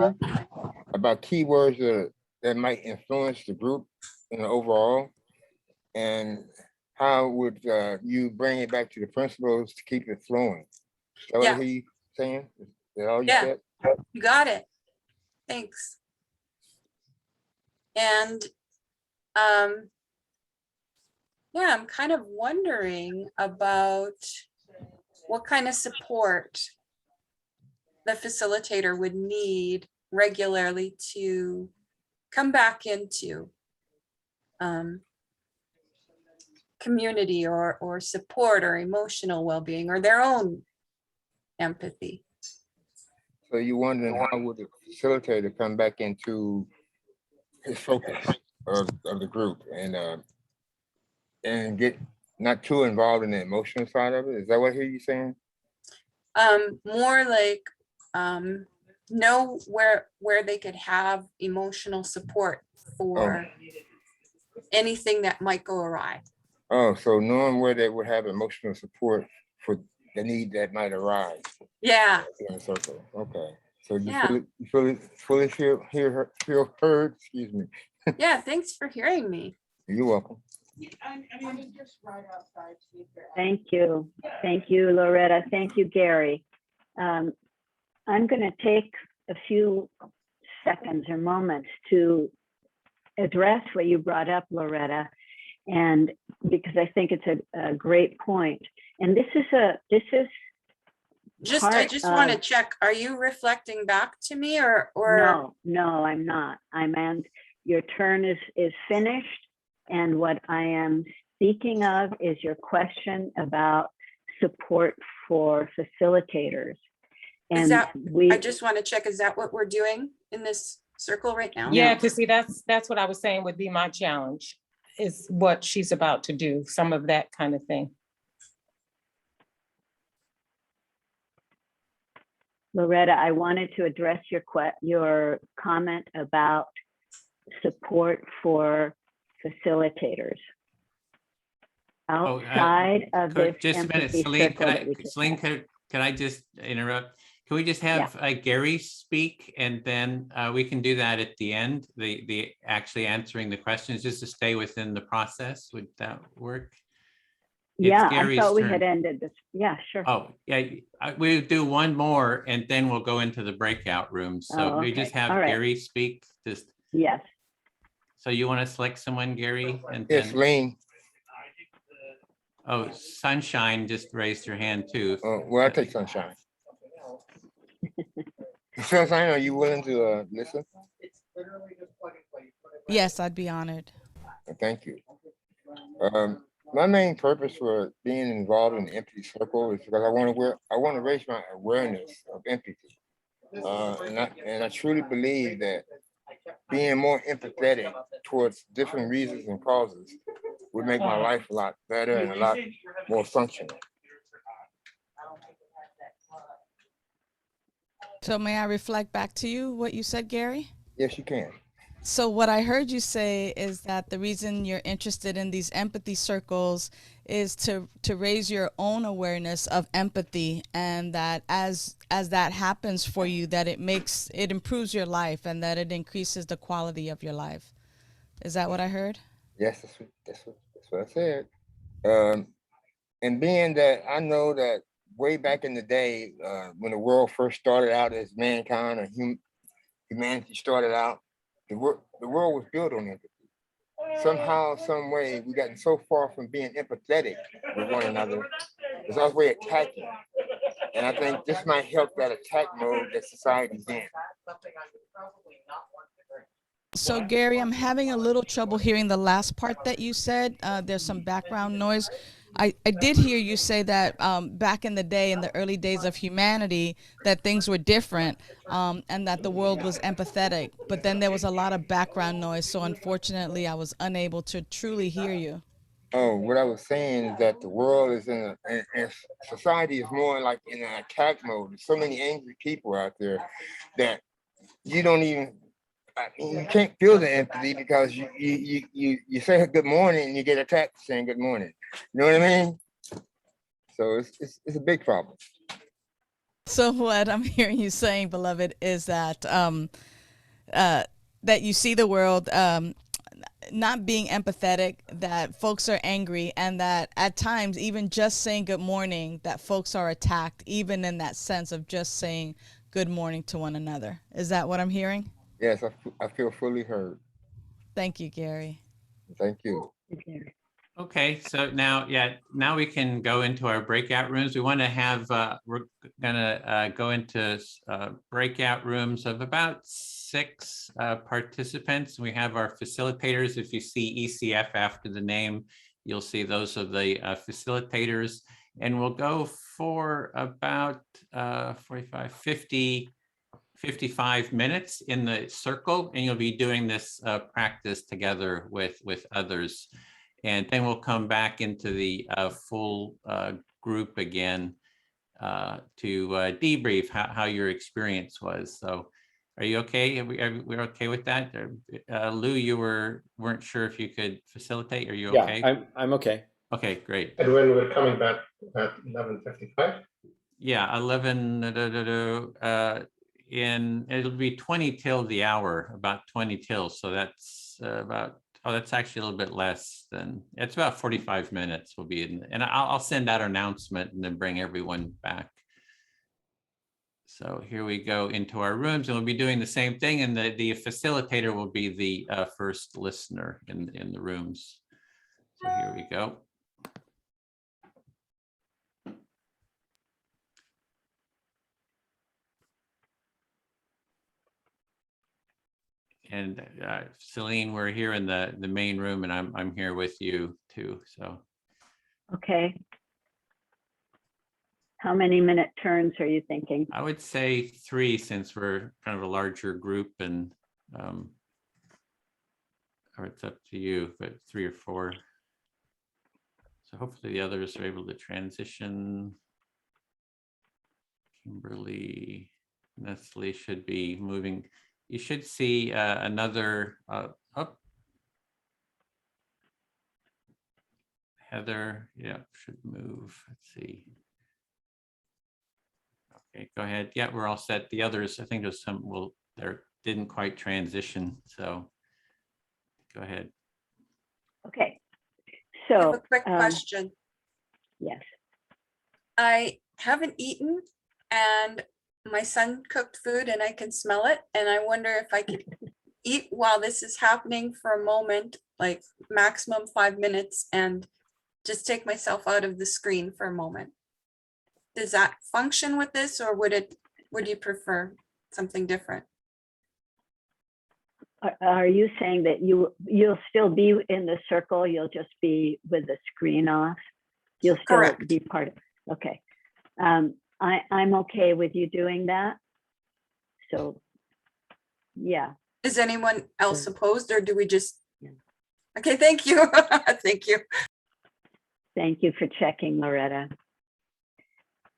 about keywords that might influence the group in the overall, and how would you bring it back to the principles to keep it flowing? Is that what I hear you saying? Is that all you said? You got it. Thanks. And yeah, I'm kind of wondering about what kind of support the facilitator would need regularly to come back into community or support or emotional well-being or their own empathy. So you're wondering how would the facilitator come back into his focus of the group and get not too involved in the emotional side of it? Is that what I hear you saying? More like know where they could have emotional support for anything that might go awry. Oh, so knowing where they would have emotional support for the need that might arise. Yeah. In a circle. Okay. So you Yeah. fully feel heard. Excuse me. Yeah. Thanks for hearing me. You're welcome. Thank you. Thank you, Loretta. Thank you, Gary. I'm going to take a few seconds or moments to address what you brought up, Loretta, and because I think it's a great point. And this is I just want to check. Are you reflecting back to me or? No, I'm not. Your turn is finished. And what I am speaking of is your question about support for facilitators. And I just want to check, is that what we're doing in this circle right now? Yeah, because see, that's what I was saying would be my challenge, is what she's about to do, some of that kind of thing. Loretta, I wanted to address your comment about support for facilitators outside of this. Just a minute, Celine, can I just interrupt? Can we just have Gary speak, and then we can do that at the end, the actually answering the questions, just to stay within the process. Would that work? Yeah, I Gary's thought we turn. had ended this. Yeah, sure. Oh, yeah, we'll do one more and then we'll go into the breakout rooms. So Oh, we okay. just have All right. Gary speak. Just Yes. so you want to select someone, Gary? And Yes, then, Lane. oh, Sunshine just raised her hand too. Well, I'll take Sunshine. Sunshine, are you willing to listen? Yes, I'd be honored. Thank you. My main purpose for being involved in the Empathy Circle is because I want to raise my awareness of empathy, and I truly believe that being more empathetic towards different reasons and causes would make my life a lot better and a lot more functional. So may I reflect back to you what you said, Gary? Yes, you can. So what I heard you say is that the reason you're interested in these empathy circles is to raise your own awareness of empathy, and that as that happens for you, that it improves your life and that it increases the quality of your life. Is that what I heard? Yes, that's what I said. And being that I know that way back in the day, when the world first started out as mankind or humanity started out, the world was built on empathy. Somehow, some way, we gotten so far from being empathetic with one another, it's our way attacking. And I think this might help that attack mode that society's in. So Gary, I'm having a little trouble hearing the last part that you said. There's some background noise. I did hear you say that back in the day, in the early days of humanity, that things were different and that the world was empathetic. But then there was a lot of background noise. So unfortunately, I was unable to truly hear you. Oh, what I was saying is that the world is and society is more like in an attack mode. There's so many angry people out there that you don't even, I mean, you can't feel the empathy because you say good morning and you get attacked for saying good morning. You know what I mean? So it's a big problem. So what I'm hearing you saying, beloved, is that that you see the world not being empathetic, that folks are angry, and that at times even just saying good morning, that folks are attacked, even in that sense of just saying good morning to one another. Is that what I'm hearing? Yes, I feel fully heard. Thank you, Gary. Thank you. Okay, so now we can go into our breakout rooms. We want to have, we're gonna go into breakout rooms of about 6 participants. We have our facilitators. If you see ECF after the name, you'll see those are the facilitators. And we'll go for about 45, 50, 55 minutes in the circle, and you'll be doing this practice together with others. And then we'll come back into the full group again to debrief how your experience was. So are you okay? We're okay with that? Lou, you weren't sure if you could facilitate. Are you okay? Yeah, I'm okay. Okay, great. And when we're coming back at 11:55? Yeah, 11, it'll be 20 till the hour, about 20 till. So that's about, oh, that's actually a little bit less than, it's about 45 minutes will be in, and I'll send out an announcement and then bring everyone back. So here we go into our rooms, and we'll be doing the same thing, and the facilitator will be the first listener in the rooms. So here we go. And Celine, we're here in the main room, and I'm here with you too. So. Okay. How many minute turns are you thinking? I would say 3, since we're kind of a larger group, and or it's up to you, but 3 or 4. So hopefully the others are able to transition. Kimberly, Nestle should be moving. You should see another up. Heather, yeah, should move. Let's see. Okay, go ahead. Yeah, we're all set. The others, I think there's some, well, there didn't quite transition, so go ahead. Okay. I have So, a quick question. yes. I haven't eaten and my son cooked food and I can smell it. And I wonder if I could eat while this is happening for a moment, like maximum 5 minutes, and just take myself out of the screen for a moment. Does that function with this, or would you prefer something different? Are you saying that you'll still be in the circle? You'll just be with the screen off? You'll still Correct. be part of, okay. I'm okay with you doing that. So, yeah. Is anyone else opposed, or do we just? Yeah. Okay, thank you. Thank you. Thank you for checking, Loretta.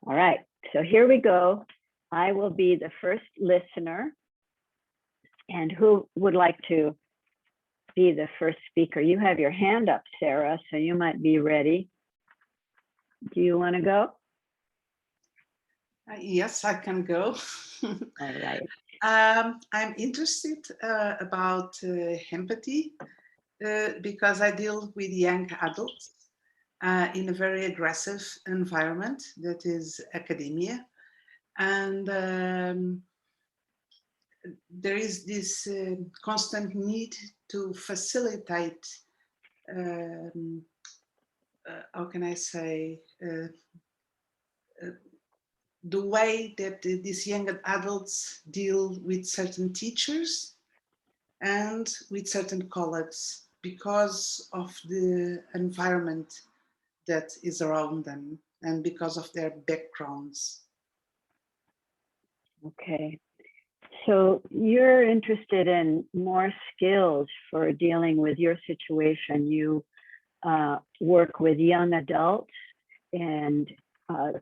All right, so here we go. I will be the first listener. And who would like to be the first speaker? You have your hand up, Sarah, so you might be ready. Do you want to go? Yes, I can go. All right. I'm interested about empathy because I deal with young adults in a very aggressive environment that is academia. And there is this constant need to facilitate, how can I say, the way that these young adults deal with certain teachers and with certain colleagues because of the environment that is around them and because of their backgrounds. Okay. So you're interested in more skills for dealing with your situation. You work with young adults and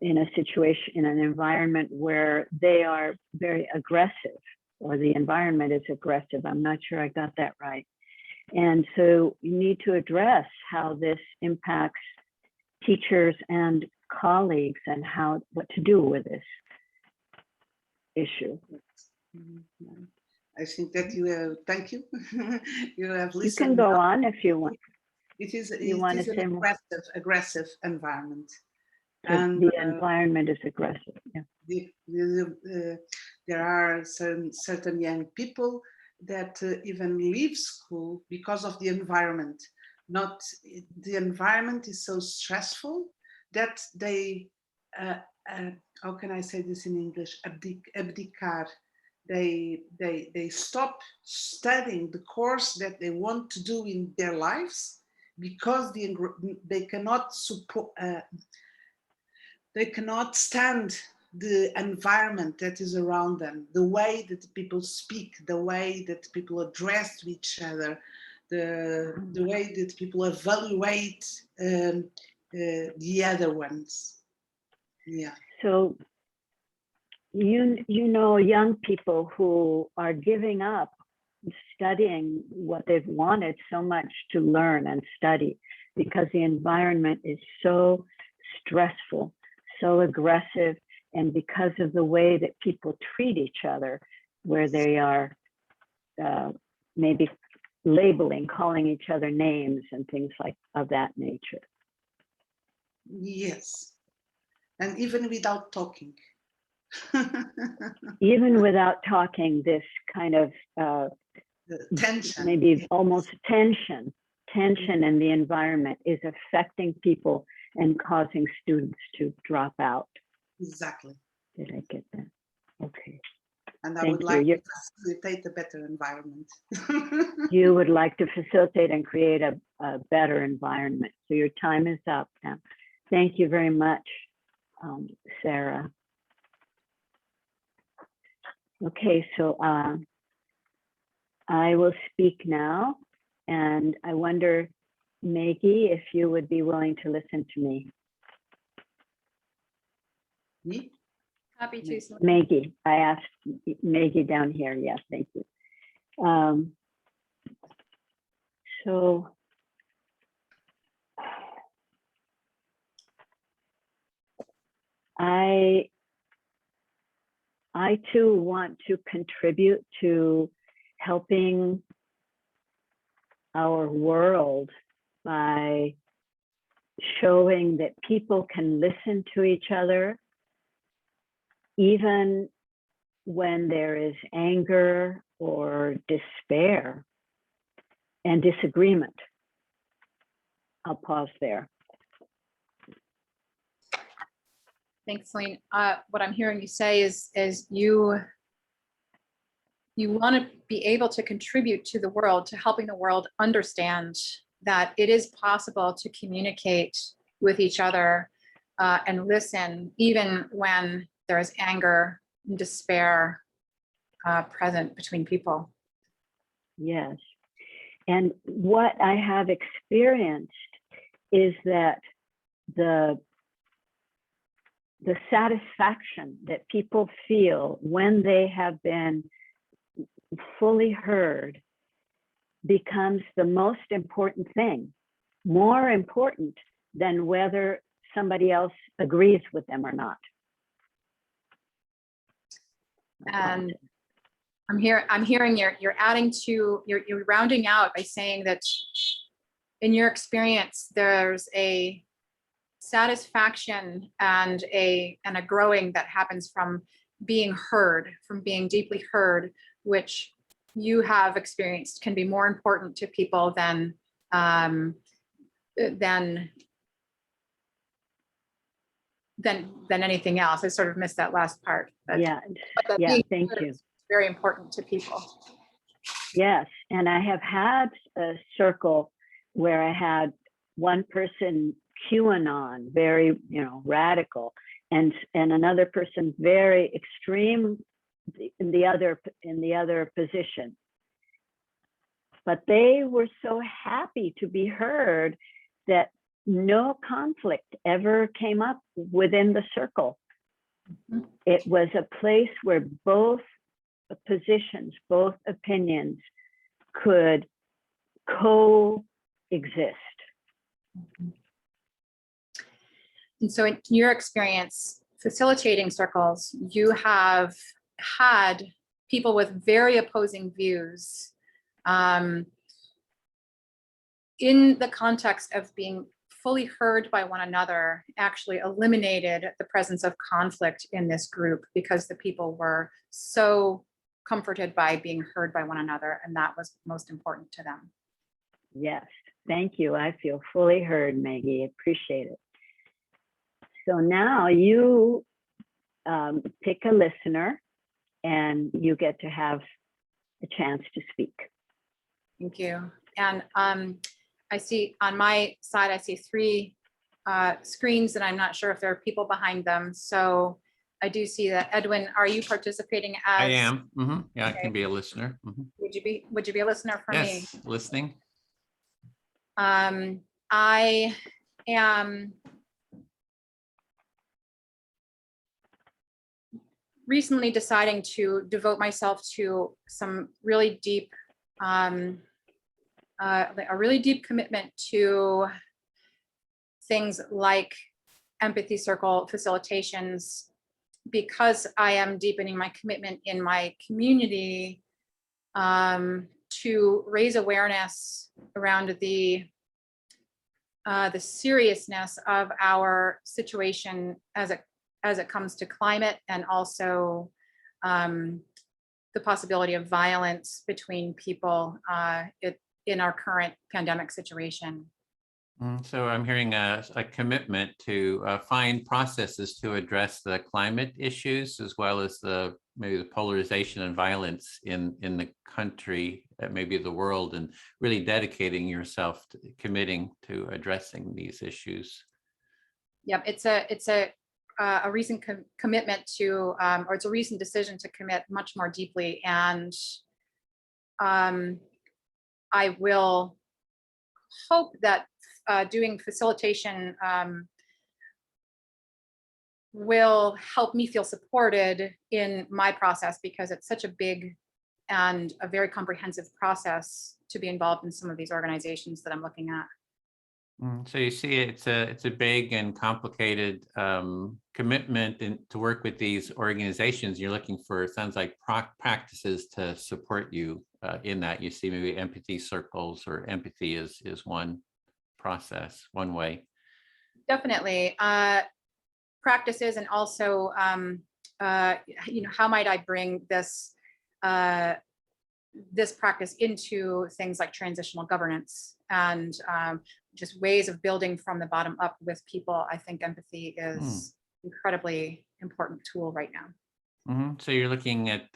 in a situation, in an environment where they are very aggressive, or the environment is aggressive. I'm not sure I got that right. And so you need to address how this impacts teachers and colleagues and what to do with this issue. I think that you have, thank you. You have listened. You can go on if you want. It is an aggressive environment. So And the environment is aggressive. Yeah. There are certain young people that even leave school because of the environment. The environment is so stressful that they, how can I say this in English? Abdicar. They stop studying the course that they want to do in their lives because they cannot support. They cannot stand the environment that is around them, the way that people speak, the way that people address each other, the way that people evaluate the other ones. Yeah. So you know young people who are giving up studying what they've wanted so much to learn and study because the environment is so stressful, so aggressive, and because of the way that people treat each other, where they are maybe labeling, calling each other names and things like of that nature. Yes, and even without talking. Even without talking, this kind of tension, maybe almost tension in the environment is affecting people and causing students to drop out. Exactly. Did I get that? Okay. And I would like to facilitate a better environment. You would like to facilitate and create a better environment. So your time is up now. Thank you very much, Sarah. Okay, so I will speak now, and I wonder, Maggie, if you would be willing to listen to me. Me? Happy to. Maggie, I asked Maggie down here. Yes, thank you. So I I too want to contribute to helping our world by showing that people can listen to each other, even when there is anger or despair and disagreement. I'll pause there. Thanks, Celine. What I'm hearing you say is you want to be able to contribute to the world, to helping the world understand that it is possible to communicate with each other and listen, even when there is anger and despair present between people. Yes. And what I have experienced is that the satisfaction that people feel when they have been fully heard becomes the most important thing, more important than whether somebody else agrees with them or not. And I'm hearing you're adding to, you're rounding out by saying that in your experience, there's a satisfaction and a growing that happens from being heard, from being deeply heard, which you have experienced can be more important to people than anything else. I sort of missed that last part. But, yeah, but yeah, thank you. Very important to people. Yes, and I have had a circle where I had one person QAnon, very, radical, and another person very extreme in the other position. But they were so happy to be heard that no conflict ever came up within the circle. Mm-hmm. It was a place where both positions, both opinions could coexist. Mm-hmm. And so in your experience facilitating circles, you have had people with very opposing views in the context of being fully heard by one another, actually eliminated the presence of conflict in this group because the people were so comforted by being heard by one another, and that was most important to them. Yes, thank you. I feel fully heard, Maggie. Appreciate it. So now you pick a listener and you get to have a chance to speak. Thank you. And I see on my side, I see 3 screens and I'm not sure if there are people behind them. So I do see that. Edwin, are you participating as? I am. Mm-hmm. Yeah, Okay. I can be a listener. Mm-hmm. Would you be a listener for me? Yes, listening. I am recently deciding to devote myself to some really deep, a really deep commitment to things like empathy circle facilitations, because I am deepening my commitment in my community to raise awareness around the seriousness of our situation as it comes to climate, and also the possibility of violence between people in our current pandemic situation. So I'm hearing a commitment to find processes to address the climate issues, as well as maybe the polarization and violence in the country, maybe the world, and really dedicating yourself to committing to addressing these issues. Yep, it's a recent commitment to, or it's a recent decision to commit much more deeply, and I will hope that doing facilitation will help me feel supported in my process, because it's such a big and a very comprehensive process to be involved in some of these organizations that I'm looking at. So you see, it's a big and complicated commitment to work with these organizations. You're looking for, it sounds like, practices to support you in that. You see maybe empathy circles, or empathy is one process, one way. Definitely. Practices, and also, how might I bring this this practice into things like transitional governance and just ways of building from the bottom up with people. I think empathy is incredibly important tool right now. So you're looking at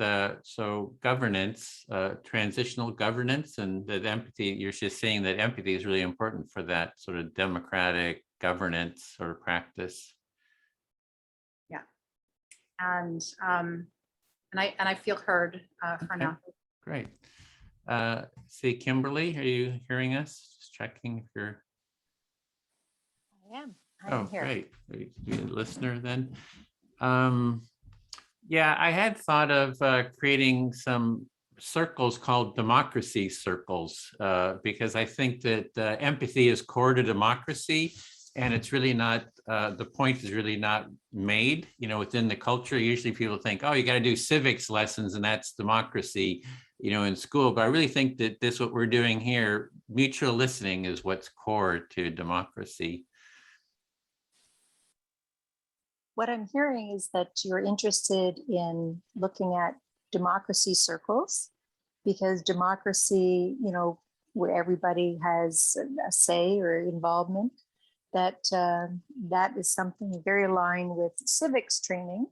governance, transitional governance, and that empathy, you're just saying that empathy is really important for that sort of democratic governance or practice. Yeah. And I feel heard for now. Great. See, Kimberly, are you hearing us? Just checking if you're. I am here. Great. You're a listener then. Yeah, I had thought of creating some circles called democracy circles, because I think that empathy is core to democracy, and it's really not, the point is really not made, within the culture. Usually people think, oh, you got to do civics lessons and that's democracy, in school. But I really think that what we're doing here, mutual listening, is what's core to democracy. What I'm hearing is that you're interested in looking at democracy circles, because democracy, where everybody has a say or involvement, that is something very aligned with civics training,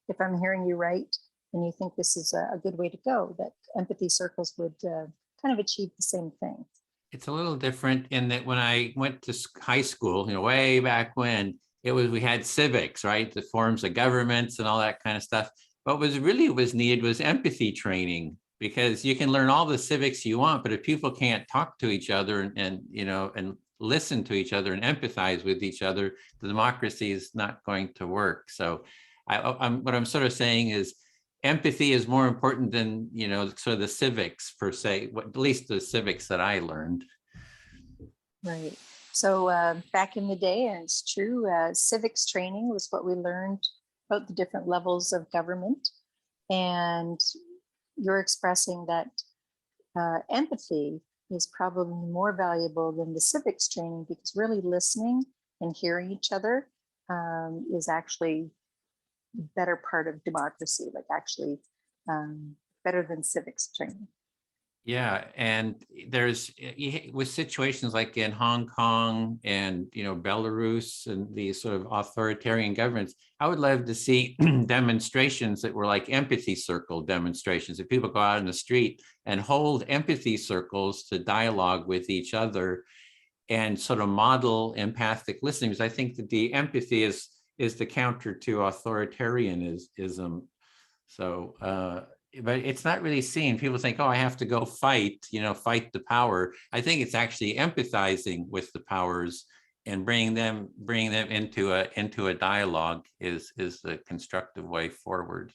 if I'm hearing you right, and you think this is a good way to go, that empathy circles would kind of achieve the same thing. It's a little different in that when I went to high school, way back when, we had civics, right? The forms of governments and all that kind of stuff. But what was needed was empathy training, because you can learn all the civics you want, but if people can't talk to each other and listen to each other and empathize with each other, the democracy is not going to work. So what I'm sort of saying is empathy is more important than, sort of the civics per se, at least the civics that I learned. Right. So back in the day, and it's true, civics training was what we learned about the different levels of government. And you're expressing that empathy is probably more valuable than the civics training, because really listening and hearing each other is actually a better part of democracy, like actually better than civics training. Yeah, and there's, with situations like in Hong Kong and Belarus and these sort of authoritarian governments, I would love to see demonstrations that were like empathy circle demonstrations. If people go out in the street and hold empathy circles to dialogue with each other and sort of model empathic listening, because I think that the empathy is the counter to authoritarianism. So. But it's not really seen. People think, oh, I have to go fight the power. I think it's actually empathizing with the powers and bringing them into a dialogue is the constructive way forward.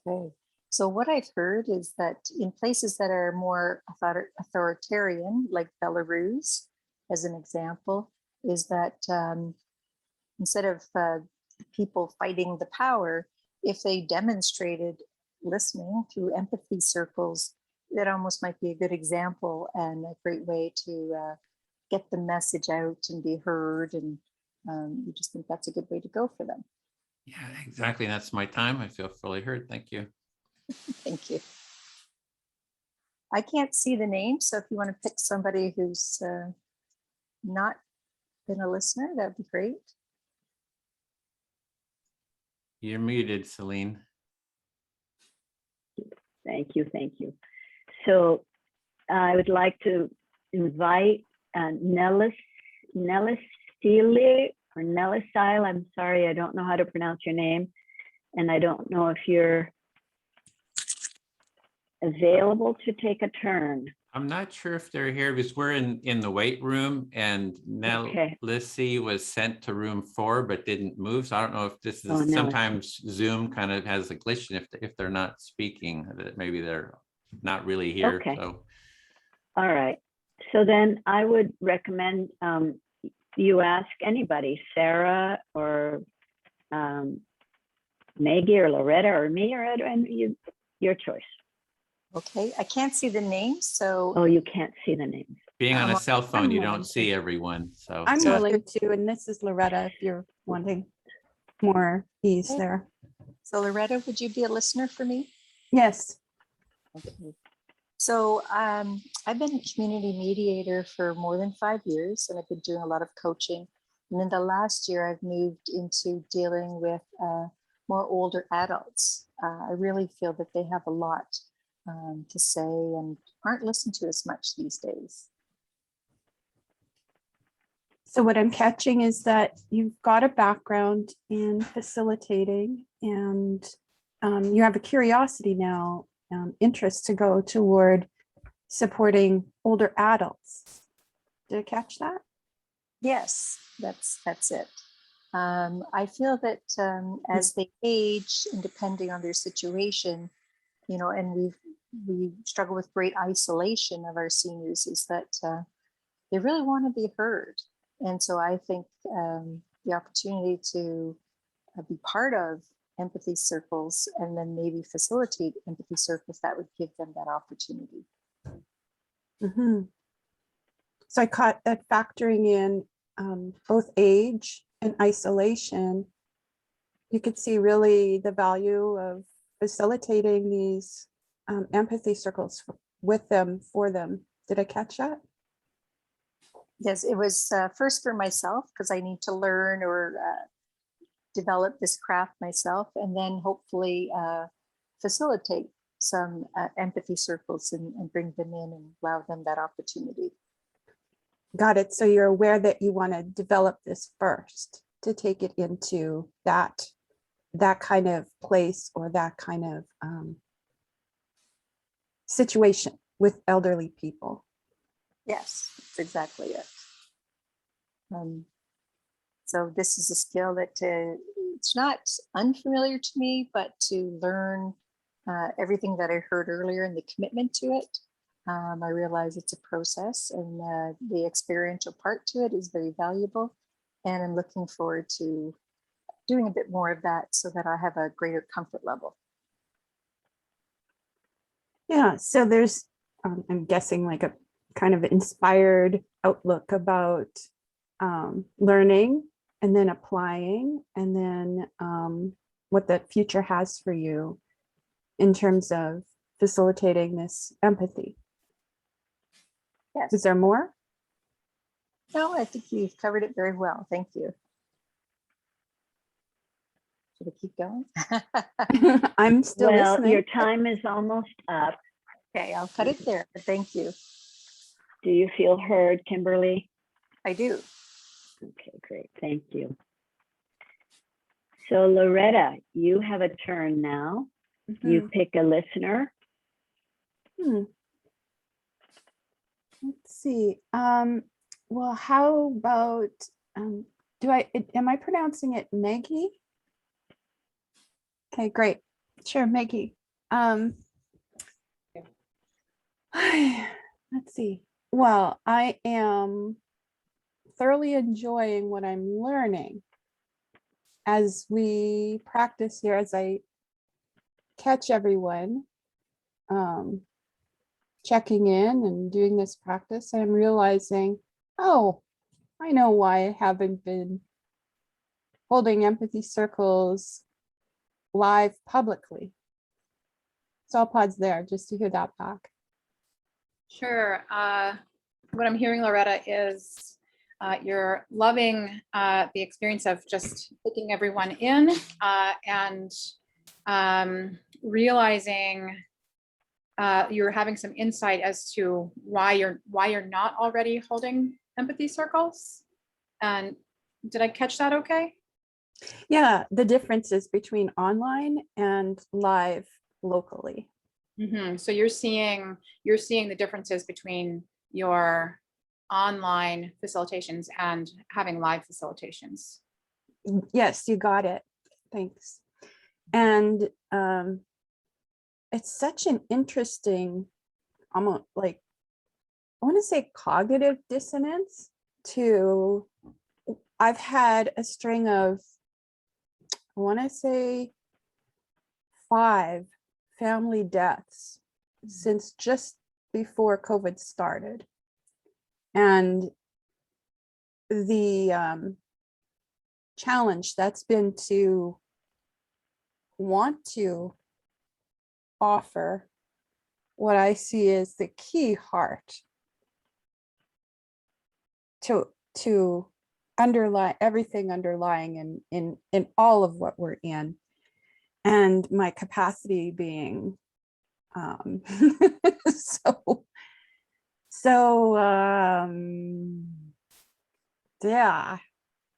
Okay. So what I've heard is that in places that are more authoritarian, like Belarus, as an example, is that instead of people fighting the power, if they demonstrated listening through empathy circles, that almost might be a good example and a great way to get the message out and be heard. And you just think that's a good way to go for them. Yeah, exactly. That's my time. I feel fully heard. Thank you. Thank you. I can't see the name, so if you want to pick somebody who's not been a listener, that'd be great. You're muted, Celine. Thank you. So I would like to invite Nellis Steele or Nellisile. I'm sorry, I don't know how to pronounce your name, and I don't know if you're available to take a turn. I'm not sure if they're here because we're in the weight room, and Lissy was sent to room 4 but didn't move. So I don't know if this is sometimes Zoom kind of has a glitch, and if they're not speaking, that maybe they're not really here. Okay. So. All right. So then I would recommend you ask anybody, Sarah or Maggie or Loretta or me or Edwin, your choice. Okay, I can't see the names, so. Oh, you can't see the names. Being on a cell phone, I'm you willing don't see everyone, so. I'm yeah. willing to, and this is Loretta, if you're wanting more ease Okay. there. So Loretta, would you be a listener for me? Yes. Okay. So I've been a community mediator for more than 5 years, and I've been doing a lot of coaching. And in the last year, I've moved into dealing with more older adults. I really feel that they have a lot to say and aren't listened to as much these days. So what I'm catching is that you've got a background in facilitating, and you have a curiosity now, interest to go toward supporting older adults. Did I catch that? Yes, that's it. I feel that as they age, and depending on their situation, you know, and we struggle with great isolation of our seniors, is that they really want to be heard. And so I think the opportunity to be part of empathy circles and then maybe facilitate empathy circles, that would give them that opportunity. Mm-hmm. So I caught that factoring in both age and isolation. You could see really the value of facilitating these empathy circles with them, for them. Did I catch that? Yes, it was first for myself because I need to learn or develop this craft myself, and then hopefully facilitate some empathy circles and bring them in and allow them that opportunity. Got it. So you're aware that you want to develop this first to take it into that kind of place or that kind of situation with elderly people. Yes, that's exactly it. So this is a skill that it's not unfamiliar to me, but to learn everything that I heard earlier and the commitment to it, I realize it's a process, and the experiential part to it is very valuable. And I'm looking forward to doing a bit more of that so that I have a greater comfort level. Yeah, so there's, I'm guessing, like a kind of inspired outlook about learning and then applying, and then what the future has for you in terms of facilitating this empathy. Yes. Is there more? No, I think you've covered it very well. Thank you. Should I keep going? I'm still listening. Your time is almost up. Okay, I'll cut it there. Thank you. Do you feel heard, Kimberly? I do. Okay, great. Thank you. So Loretta, you have a turn now. You pick a listener. Let's see. Well, how about, am I pronouncing it Maggie? Okay, great. Sure, Maggie. Let's see. Well, I am thoroughly enjoying what I'm learning as we practice here, as I catch everyone checking in and doing this practice. I'm realizing, oh, I know why I haven't been holding empathy circles live publicly. So I'll pause there just to hear that back. Sure. What I'm hearing, Loretta, is you're loving the experience of just taking everyone in and realizing you're having some insight as to why you're not already holding empathy circles. And did I catch that okay? Yeah, the differences between online and live locally. Mm-hmm. So you're seeing the differences between your online facilitations and having live facilitations. Yes, you got it. Thanks. And it's such an interesting, almost like want to say cognitive dissonance to, I've had a string of, I want to say 5 family deaths since just before COVID started. And the challenge that's been to want to offer what I see as the key heart to underlie everything underlying in all of what we're in, and my capacity being yeah,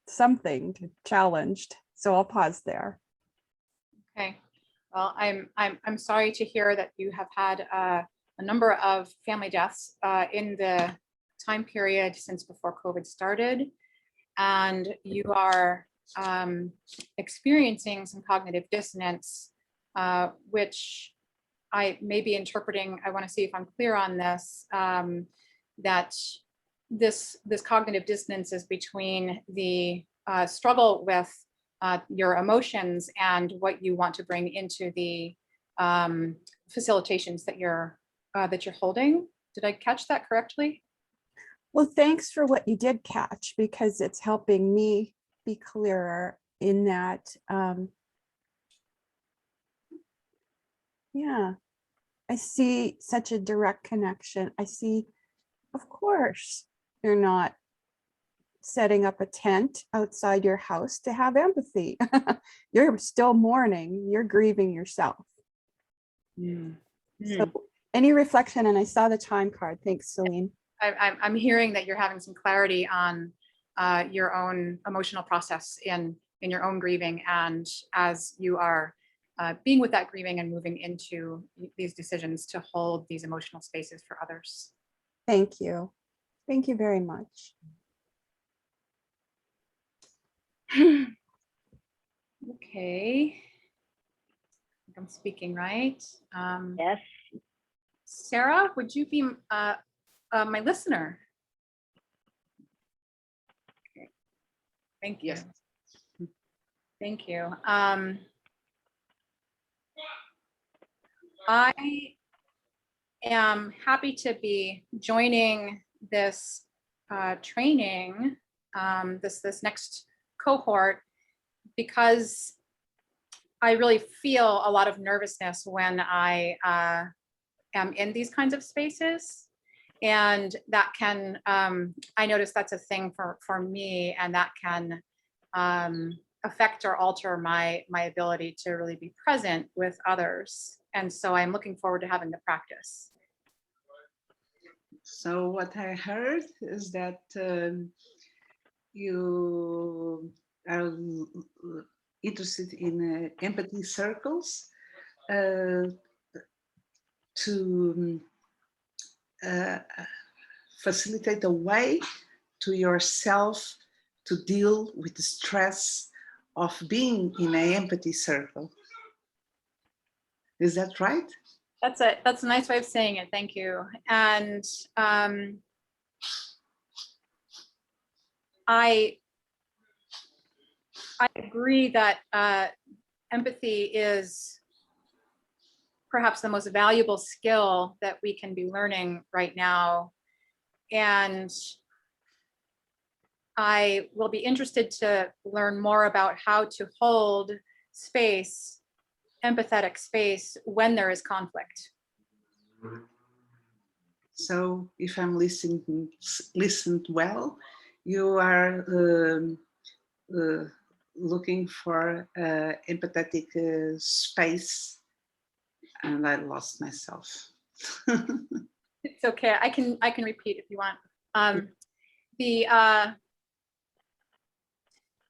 something challenged. So I'll pause there. Okay. Well, I'm sorry to hear that you have had a number of family deaths in the time period since before COVID started, and you are experiencing some cognitive dissonance, which I may be interpreting. I want to see if I'm clear on this. That this cognitive dissonance is between the struggle with your emotions and what you want to bring into the facilitations that you're holding. Did I catch that correctly? Well, thanks for what you did catch, because it's helping me be clearer in that. Yeah, I see such a direct connection. I see, of course, you're not setting up a tent outside your house to have empathy. You're still mourning, you're grieving yourself. So any reflection, and I saw the time card. Thanks, Celine. I'm hearing that you're having some clarity on your own emotional process in your own grieving, and as you are being with that grieving and moving into these decisions to hold these emotional spaces for others. Thank you. Thank you very much. Okay. I think I'm speaking right. Yes. Sarah, would you be my listener? Okay. Thank you. Yes. Thank you. I am happy to be joining this training, this next cohort, because I really feel a lot of nervousness when I am in these kinds of spaces. And that can, I notice that's a thing for me, and that can affect or alter my ability to really be present with others. And so I'm looking forward to having the practice. So what I heard is that you are interested in empathy circles to facilitate a way to yourself to deal with the stress of being in an empathy circle. Is that right? That's a nice way of saying it. Thank you. And I agree that empathy is perhaps the most valuable skill that we can be learning right now. And I will be interested to learn more about how to hold space, empathetic space, when there is conflict. So if I'm listened well, you are looking for empathetic space, and I lost myself. It's okay. I can repeat if you want.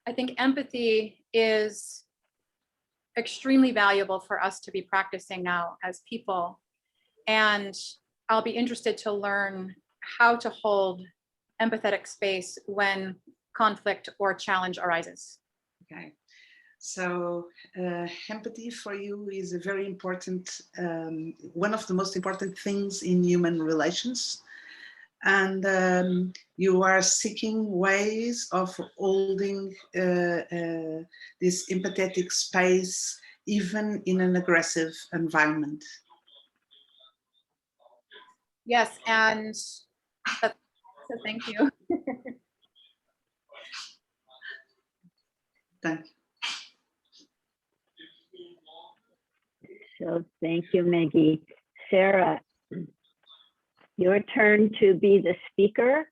I think empathy is extremely valuable for us to be practicing now as people. And I'll be interested to learn how to hold empathetic space when conflict or challenge arises. Okay. So empathy for you is a very important, one of the most important things in human relations. and you are seeking ways of holding this empathetic space even in an aggressive environment. Yes, and so thank you. Thank you. So thank you, Maggie. Sarah, your turn to be the speaker.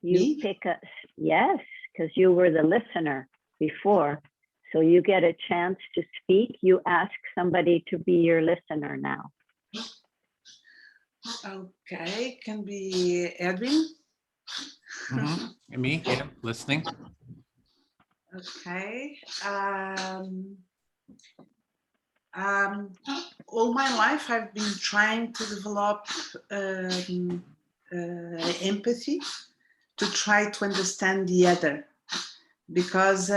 You Me? pick a, yes, because you were the listener before. So you get a chance to speak. You ask somebody to be your listener now. Okay, can be Edwin. And me, yeah, listening. Okay. All my life, I've been trying to develop empathy, to try to understand the other, because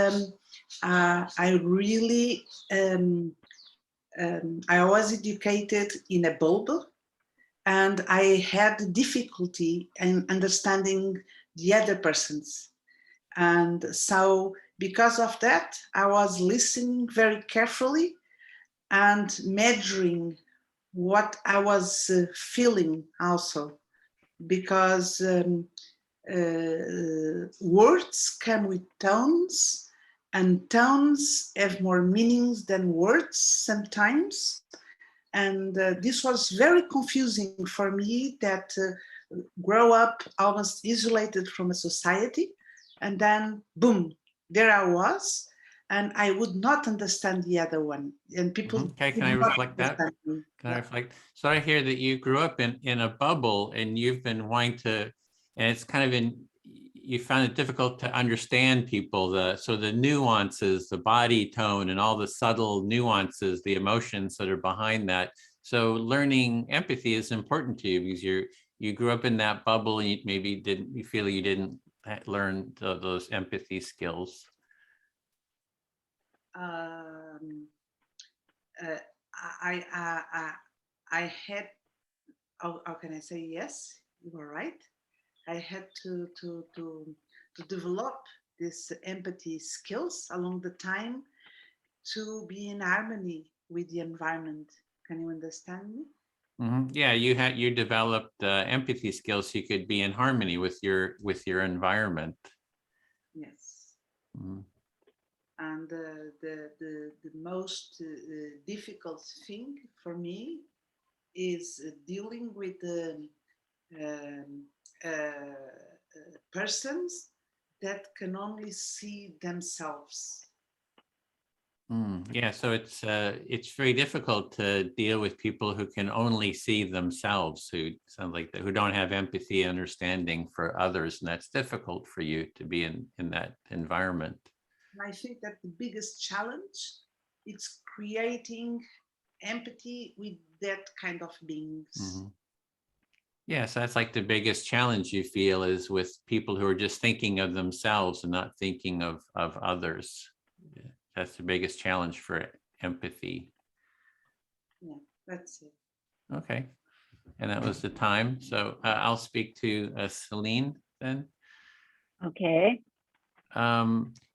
I really, I was educated in a bubble, and I had difficulty in understanding the other persons. And so because of that, I was listening very carefully and measuring what I was feeling also, because words come with tones, and tones have more meanings than words sometimes. And this was very confusing for me, that grow up almost isolated from a society, and then boom, there I was, and I would not understand the other one, and people. Okay, can I reflect that? Can I reflect? So I hear that you grew up in a bubble, and you've been wanting to, and it's kind of you found it difficult to understand people, the nuances, the body tone, and all the subtle nuances, the emotions that are behind that. So learning empathy is important to you, because you grew up in that bubble, and you feel you didn't learn those empathy skills. I had, how can I say, yes, you are right. I had to develop this empathy skills along the time, to be in harmony with the environment. Can you understand me? Yeah, you developed empathy skills so you could be in harmony with your environment. Yes. And the most difficult thing for me is dealing with persons that can only see themselves. Yeah, so it's very difficult to deal with people who can only see themselves, who sound like who don't have empathy, understanding for others, and that's difficult for you to be in that environment. And I think that the biggest challenge is creating empathy with that kind of beings. Yeah, so that's like the biggest challenge you feel is with people who are just thinking of themselves and not thinking of others. Yeah, that's the biggest challenge for empathy. Yeah, that's it. Okay, and that was the time. So I'll speak to Celine then. Okay.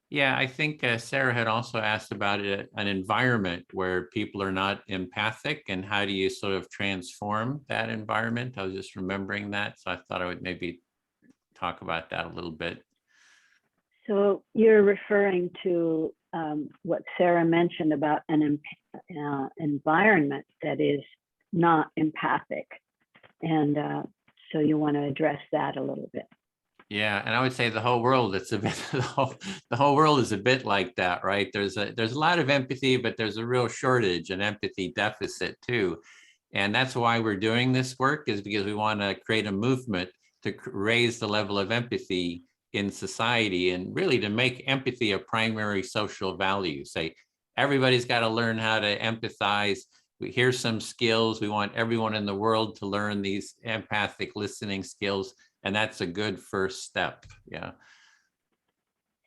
Yeah, I think Sarah had also asked about an environment where people are not empathic, and how do you sort of transform that environment? I was just remembering that, so I thought I would maybe talk about that a little bit. So you're referring to what Sarah mentioned about an environment that is not empathic, and so you want to address that a little bit. Yeah, and I would say the whole world, it's a bit, the whole world is a bit like that, right? There's a lot of empathy, but there's a real shortage, an empathy deficit too. And that's why we're doing this work, is because we want to create a movement to raise the level of empathy in society, and really to make empathy a primary social value. Say, everybody's got to learn how to empathize. Here's some skills. We want everyone in the world to learn these empathic listening skills. And that's a good first step. Yeah.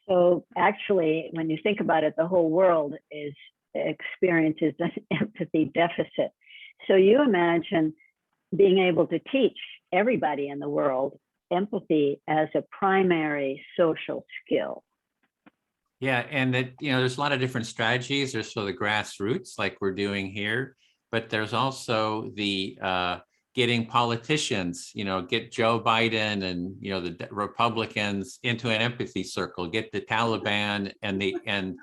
So actually, when you think about it, the whole world experiences an empathy deficit. So you imagine being able to teach everybody in the world empathy as a primary social skill. Yeah, and that, there's a lot of different strategies. There's sort of the grassroots like we're doing here, but there's also the getting politicians, get Joe Biden and, the Republicans into an empathy circle, get the Taliban and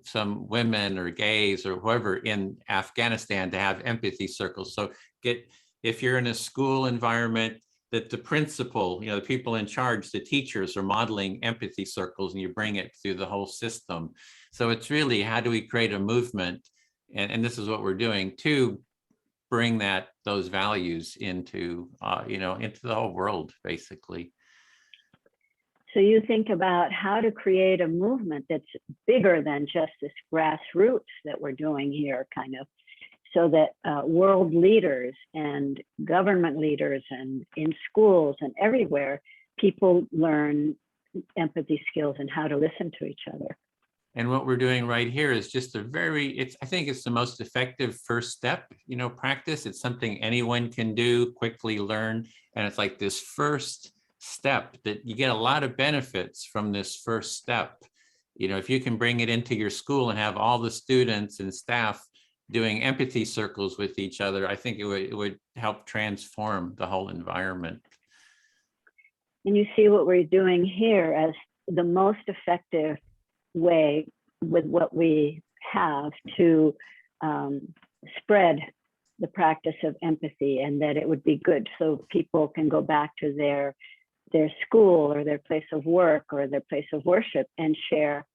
some women or gays or whoever in Afghanistan to have empathy circles. So if you're in a school environment, that the principal, the people in charge, the teachers are modeling empathy circles, and you bring it through the whole system. So it's really, how do we create a movement? And this is what we're doing to bring those values into, into the whole world, basically. So you think about how to create a movement that's bigger than just this grassroots that we're doing here, kind of, so that world leaders and government leaders and in schools and everywhere, people learn empathy skills and how to listen to each other. And what we're doing right here is just I think it's the most effective first step, practice. It's something anyone can do, quickly learn. And it's like this first step that you get a lot of benefits from this first step. If you can bring it into your school and have all the students and staff doing empathy circles with each other, I think it would help transform the whole environment. And you see what we're doing here as the most effective way with what we have to spread the practice of empathy, and that it would be good so people can go back to their school or their place of work or their place of worship and share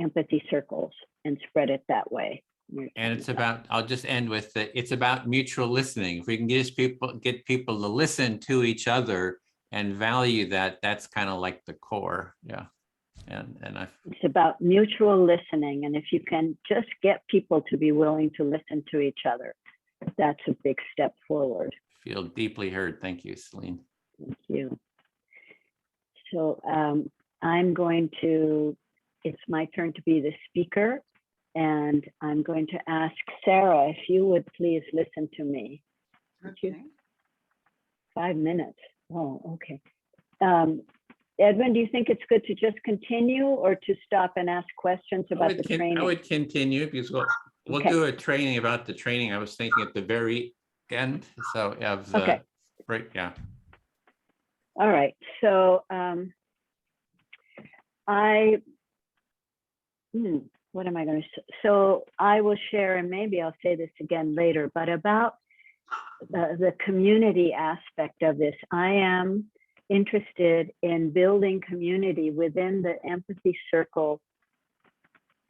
empathy circles and spread it that way. And it's about, I'll just end with it's about mutual listening. If we can get people to listen to each other and value that, that's kind of like the core. Yeah. It's about mutual listening. And if you can just get people to be willing to listen to each other, that's a big step forward. Feel deeply heard. Thank you, Celine. Thank you. So it's my turn to be the speaker. And I'm going to ask Sarah if you would please listen to me. Okay. 5 minutes. Oh, okay. Edwin, do you think it's good to just continue or to stop and ask questions about the training? I would continue because we'll Okay. do a training about the training. I was thinking at the very end. So of the Okay. break, yeah. All right. So what am I going to say? So I will share, and maybe I'll say this again later, but about the community aspect of this. I am interested in building community within the Empathy Circle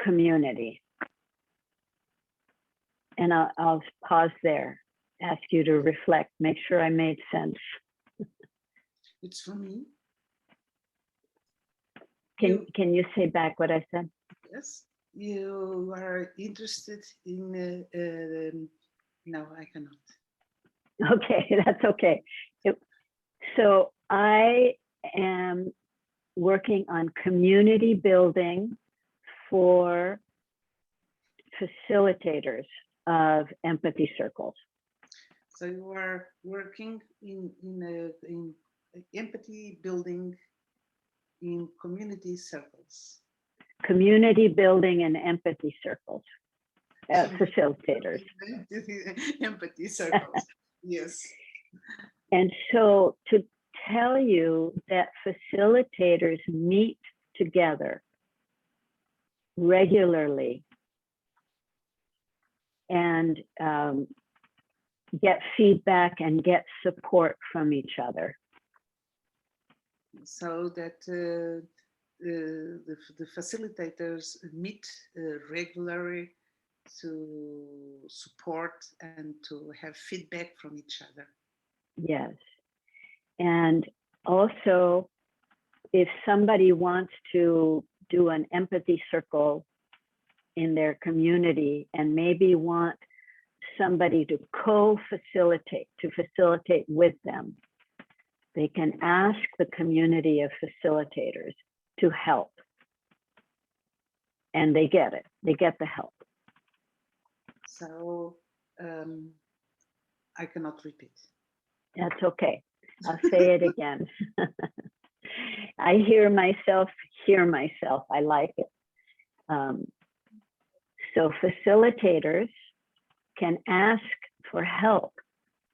community. And I'll pause there, ask you to reflect, make sure I made sense. It's for me. Can you say back what I said? Yes. You are interested in, no, I cannot. Okay, that's okay. So I am working on community building for facilitators of empathy circles. So you are working in empathy building in community circles. Community building and empathy circles, facilitators. Empathy circles, yes. And so to tell you that facilitators meet together regularly and get feedback and get support from each other. So that the facilitators meet regularly to support and to have feedback from each other. Yes. And also, if somebody wants to do an empathy circle in their community and maybe want somebody to co-facilitate, to facilitate with them, they can ask the community of facilitators to help. And they get it, they get the help. So I cannot repeat. That's okay. I'll say it again. I hear myself. I like it. So facilitators can ask for help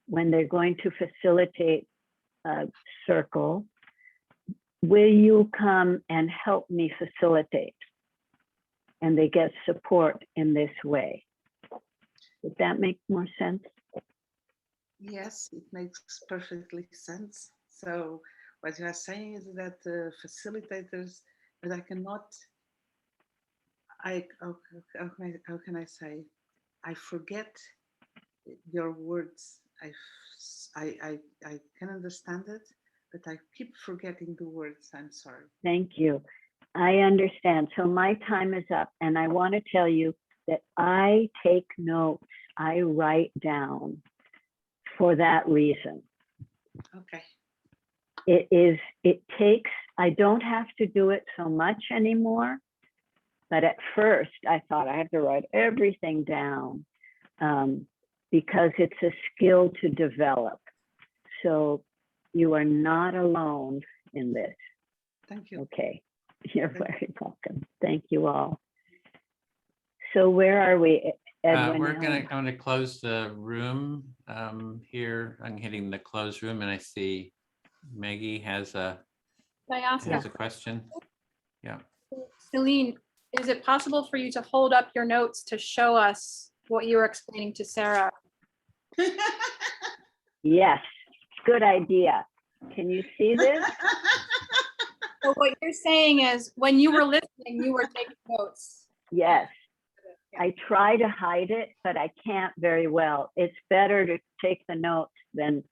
when they're going to facilitate a circle. Will you come and help me facilitate? And they get support in this way. Does that make more sense? Yes, it makes perfectly sense. So what you are saying is that facilitators, but I cannot, how can I say? I forget your words. I can understand it, but I keep forgetting the words. I'm sorry. Thank you. I understand. So my time is up, and I want to tell you that I take notes. I write down for that reason. Okay. It takes, I don't have to do it so much anymore, but at first I thought I had to write everything down because it's a skill to develop. So you are not alone in this. Thank you. Okay, you're very welcome. Thank you all. So where are we, Edwin? We're going to close the room here. I'm hitting the close room, and I see Maggie has a question. Yeah. Celine, is it possible for you to hold up your notes to show us what you were explaining to Sarah? Yes, good idea. Can you see this? So what you're saying is when you were listening, you were taking notes. Yes. I try to hide it, but I can't very well. It's better to take the notes than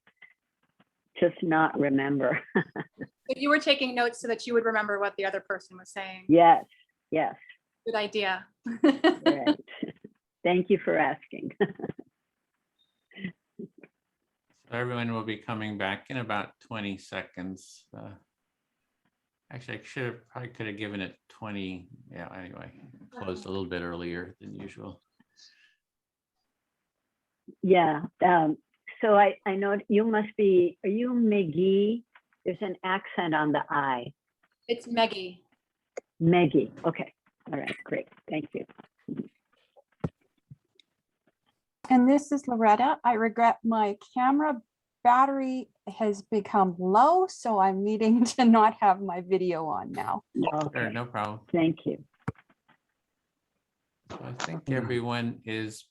just not remember. So you were taking notes so that you would remember what the other person was saying. Yes, yes. Good idea. Right. Thank you for asking. Everyone will be coming back in about 20 seconds. Actually, I probably could have given it 20. Yeah, anyway, closed a little bit earlier than usual. Yeah. So I know you must be, are you McGee? There's an accent on the I. It's Maggie. Maggie. Okay. All right. Great. Thank you. And this is Loretta. I regret my camera battery has become low, so I'm needing to not have my video on now. Okay. Sure, no problem. Thank you. So I think everyone is,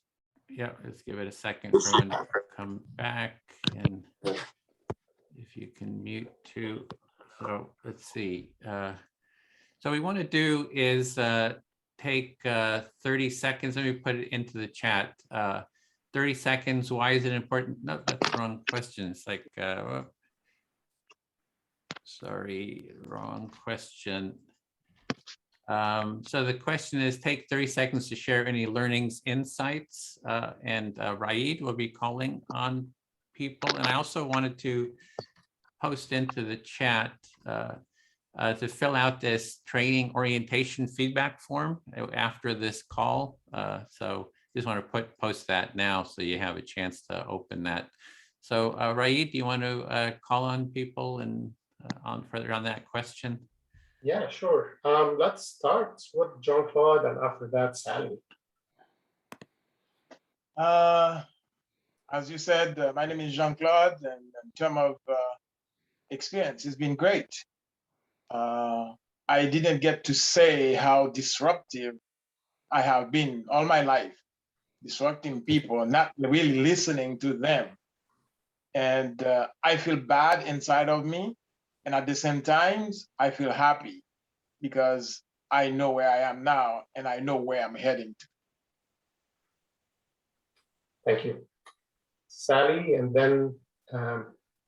yeah, let's give it a second for everyone to come back. And if you can mute too. So let's see. So what we want to do is take 30 seconds. Let me put it into the chat. 30 seconds. Why is it important? No, that's the wrong question. It's like, sorry, wrong question. So the question is, take 30 seconds to share any learnings, insights, and Raid will be calling on people. And I also wanted to post into the chat to fill out this training orientation feedback form after this call. So just want to post that now so you have a chance to open that. So Raid, do you want to call on people and further on that question? Yeah, sure. Let's start with Jean-Claude and after that, Sally. As you said, my name is Jean-Claude, and in terms of experience, it's been great. I didn't get to say how disruptive I have been all my life, disrupting people, not really listening to them. And I feel bad inside of me. And at the same time, I feel happy because I know where I am now and I know where I'm heading to. Thank you. Sally, and then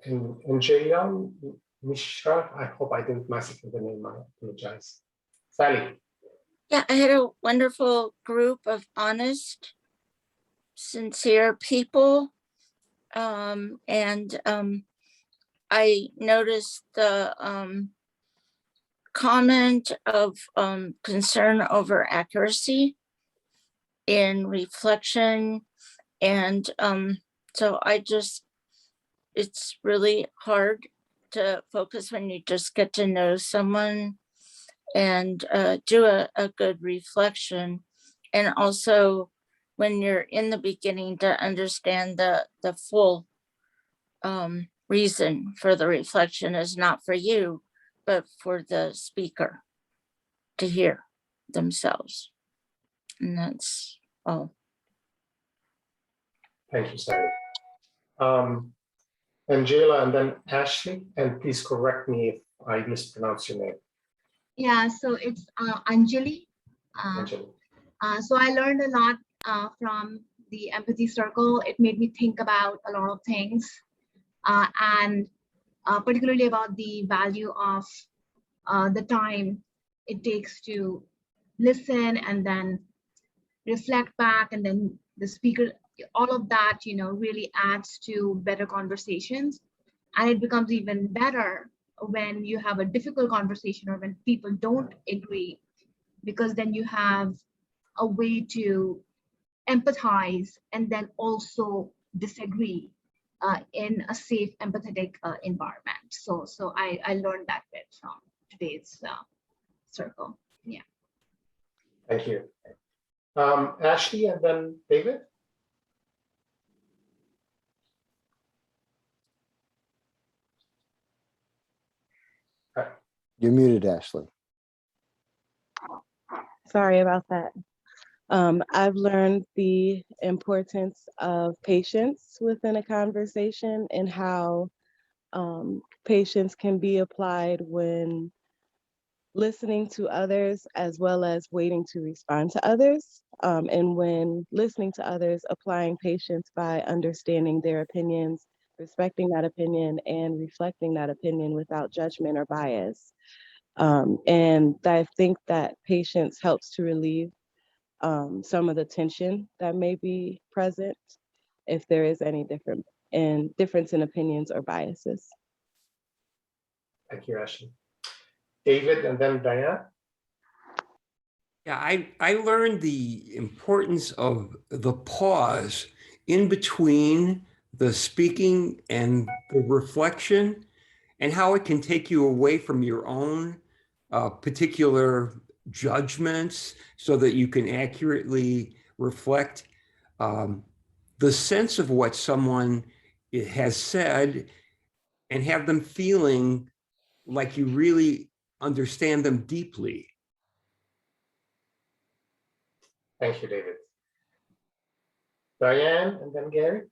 Angelia Mishra. I hope I didn't massacre the name. I apologize. Sally. Yeah, I had a wonderful group of honest, sincere people. I noticed the comment of concern over accuracy in reflection. And so I just it's really hard to focus when you just get to know someone and do a good reflection. And also when you're in the beginning to understand the full reason for the reflection is not for you, but for the speaker to hear themselves. And that's all. Thank you, Sari. Angela and then Ashley, and please correct me if I mispronounce your name. Yeah, so it's Anjali. Anjali. So I learned a lot from the Empathy Circle. It made me think about a lot of things, and particularly about the value of the time it takes to listen and then reflect back, and then the speaker, all of that, you know, really adds to better conversations. And it becomes even better when you have a difficult conversation or when people don't agree, because then you have a way to empathize and then also disagree in a safe, empathetic environment. So I learned that bit from today's circle. Yeah. Thank you. Ashley and then David. You're muted, Ashley. Sorry about that. I've learned the importance of patience within a conversation and how patience can be applied when listening to others as well as waiting to respond to others. And when listening to others, applying patience by understanding their opinions, respecting that opinion, and reflecting that opinion without judgment or bias. And I think that patience helps to relieve some of the tension that may be present if there is any difference in opinions or biases. Thank you, Ashley. David and then Diane. Yeah, I learned the importance of the pause in between the speaking and the reflection, and how it can take you away from your own particular judgments so that you can accurately reflect the sense of what someone has said and have them feeling like you really understand them deeply. Thank you, David. Diane and then Gary.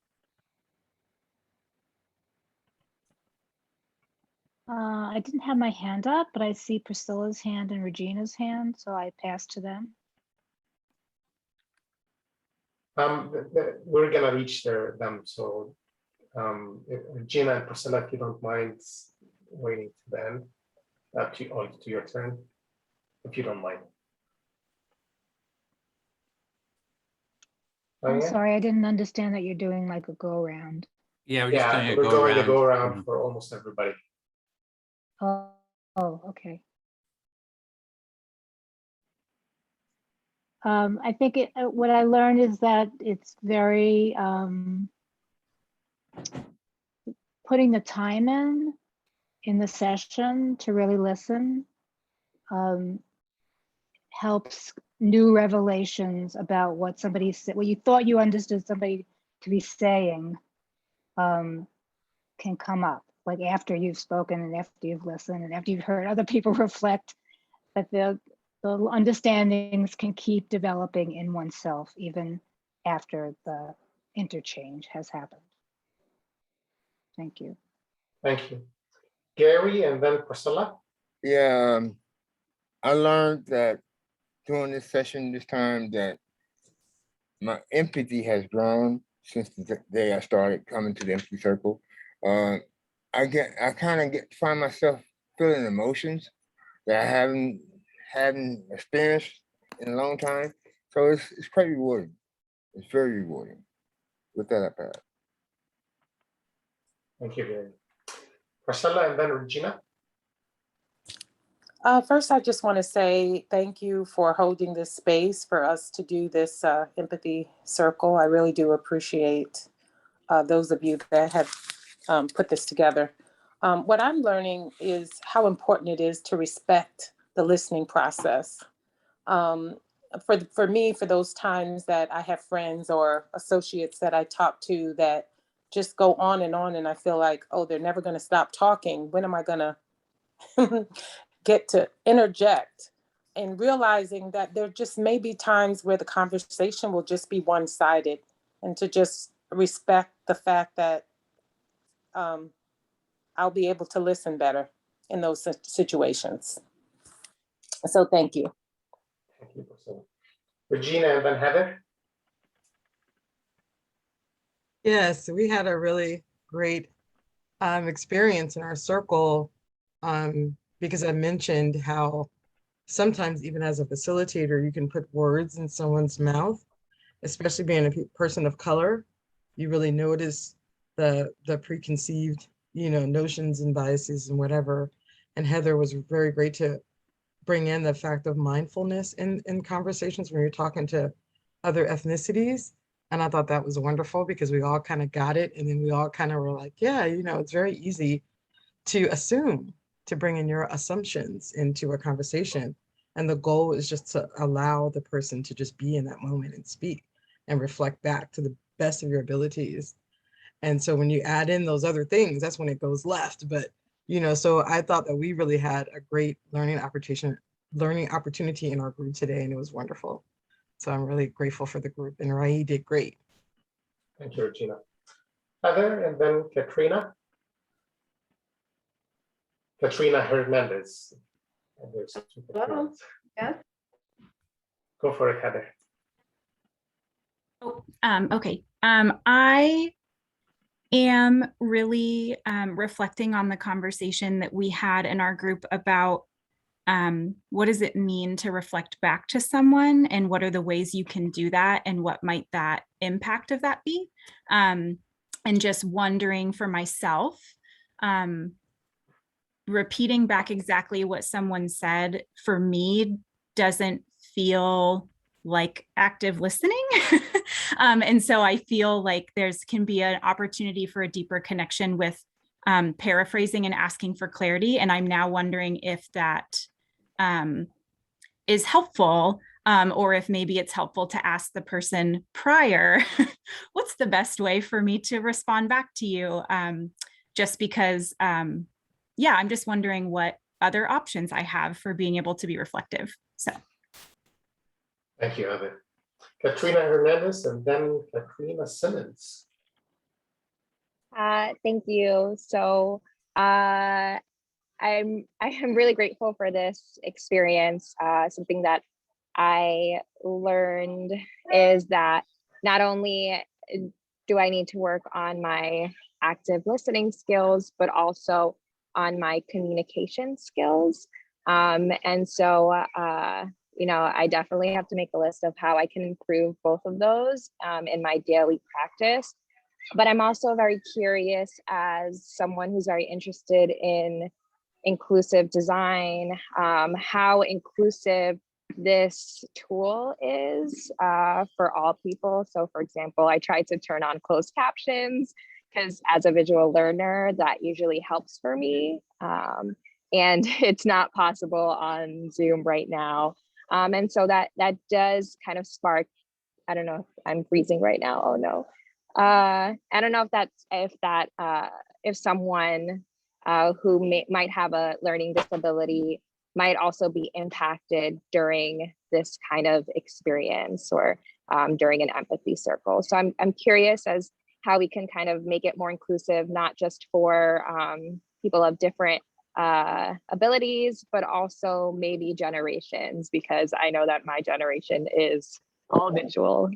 I didn't have my hand up, but I see Priscilla's hand and Regina's hand, so I passed to them. We're gonna reach them, so Regina and Priscilla, if you don't mind waiting to the end, to your turn, if you don't mind. I'm Diane? sorry, I didn't understand that you're doing like a go around. Yeah, we're just doing a we're go going around. to go around for almost everybody. Oh, okay. I think what I learned is that it's very putting the time in the session to really listen helps new revelations about what somebody said, what you thought you understood somebody to be saying can come up, like after you've spoken and after you've listened and after you've heard other people reflect, that the understandings can keep developing in oneself even after the interchange has happened. Thank you. Thank you. Gary and then Priscilla. Yeah, I learned that during this session this time that my empathy has grown since the day I started coming to the Empathy Circle. I kind of find myself feeling emotions that I hadn't experienced in a long time. So it's quite rewarding. It's very rewarding. With that, I pass. Thank you, Gary. Priscilla and then Regina. First, I just want to say thank you for holding this space for us to do this Empathy Circle. I really do appreciate those of you that have put this together. What I'm learning is how important it is to respect the listening process. For me, for those times that I have friends or associates that I talk to that just go on, and I feel like, oh, they're never going to stop talking. When am I going to get to interject? And realizing that there just may be times where the conversation will just be one-sided, and to just respect the fact that I'll be able to listen better in those situations. So thank you. Thank you, Priscilla. Regina and then Heather. Yes, we had a really great experience in our circle because I mentioned how sometimes even as a facilitator, you can put words in someone's mouth, especially being a person of color. You really notice the preconceived, notions and biases and whatever. And Heather was very great to bring in the fact of mindfulness in conversations when you're talking to other ethnicities. And I thought that was wonderful because we all kind of got it. And then we all kind of were like, yeah, it's very easy to assume, to bring in your assumptions into a conversation. And the goal is just to allow the person to just be in that moment and speak and reflect back to the best of your abilities. And so when you add in those other things, that's when it goes left. But, so I thought that we really had a great learning opportunity in our group today, and it was wonderful. So I'm really grateful for the group, and Rai did great. Thank you, Regina. Heather and then Katrina. Katrina Hernandez. And there's two Katrinas. Yes. Go for it, Heather. Oh, okay. I am really reflecting on the conversation that we had in our group about what does it mean to reflect back to someone, and what are the ways you can do that, and what might that impact of that be? And just wondering for myself, repeating back exactly what someone said for me doesn't feel like active listening. And so I feel like can be an opportunity for a deeper connection with paraphrasing and asking for clarity. And I'm now wondering if that is helpful, or if maybe it's helpful to ask the person prior, what's the best way for me to respond back to you? Just because, yeah, I'm just wondering what other options I have for being able to be reflective. So. Thank you, Heather. Katrina Hernandez and then Katrina Simmons. Thank you. So I am really grateful for this experience. Something that I learned is that not only do I need to work on my active listening skills, but also on my communication skills. And so, I definitely have to make a list of how I can improve both of those in my daily practice. But I'm also very curious, as someone who's very interested in inclusive design, how inclusive this tool is for all people. So for example, I tried to turn on closed captions because as a visual learner, that usually helps for me. And it's not possible on Zoom right now. And so that does kind of spark, I don't know if I'm freezing right now. Oh no. I don't know if someone who might have a learning disability might also be impacted during this kind of experience, or during an empathy circle. So I'm curious as how we can kind of make it more inclusive, not just for people of different abilities, but also maybe generations, because I know that my generation is all visual.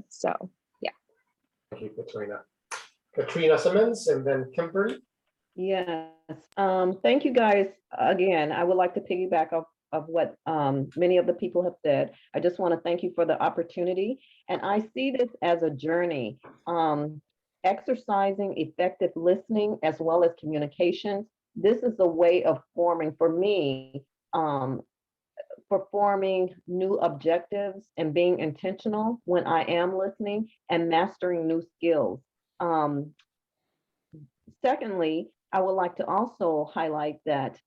So yeah. Thank you, Katrina. Katrina Simmons and then Kimberly. Yes. Thank you guys. Again, I would like to piggyback off of what many of the people have said. I just want to thank you for the opportunity. And I see this as a journey. Exercising effective listening as well as communication. This is a way of forming, for me, performing new objectives and being intentional when I am listening and mastering new skills. secondly, I would like to also highlight that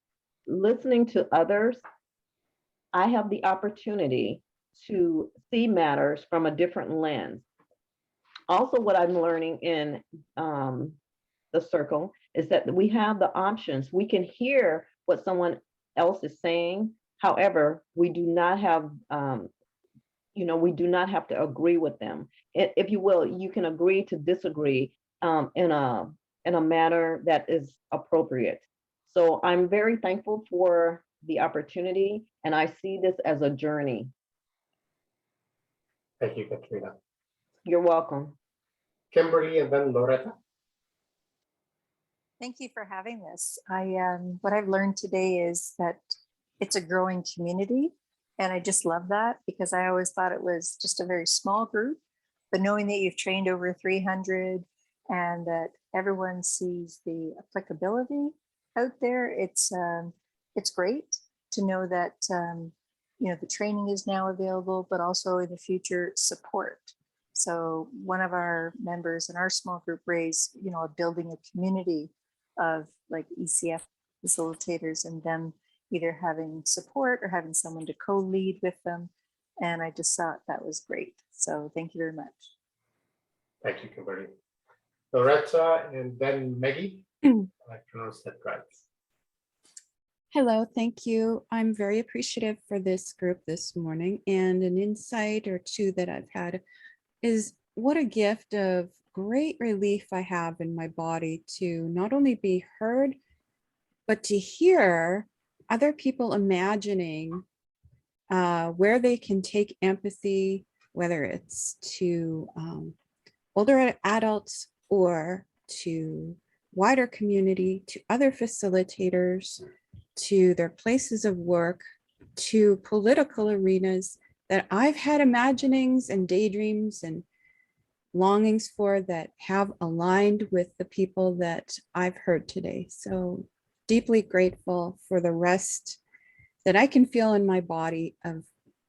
listening to others, I have the opportunity to see matters from a different lens. Also, what I'm learning in the circle is that we have the options. We can hear what someone else is saying. However, we do not have, we do not have to agree with them. If you will, you can agree to disagree in a manner that is appropriate. So I'm very thankful for the opportunity, and I see this as a journey. Thank you, Katrina. You're welcome. Kimberly and then Loretta. Thank you for having this. What I've learned today is that it's a growing community, and I just love that, because I always thought it was just a very small group, but knowing that you've trained over 300 and that everyone sees the applicability out there, it's great to know that the training is now available, but also in the future support. So one of our members in our small group raised, building a community of like ECF facilitators, and them either having support or having someone to co-lead with them. And I just thought that was great. So thank you very much. Thank you, Kimberly. Loretta and then Maggie. I pronounced that right. Hello, thank you. I'm very appreciative for this group this morning, and an insight or two that I've had is what a gift of great relief I have in my body to not only be heard, but to hear other people imagining where they can take empathy, whether it's to older adults or to wider community, to other facilitators, to their places of work, to political arenas that I've had imaginings and daydreams and longings for that have aligned with the people that I've heard today. So deeply grateful for the rest that I can feel in my body of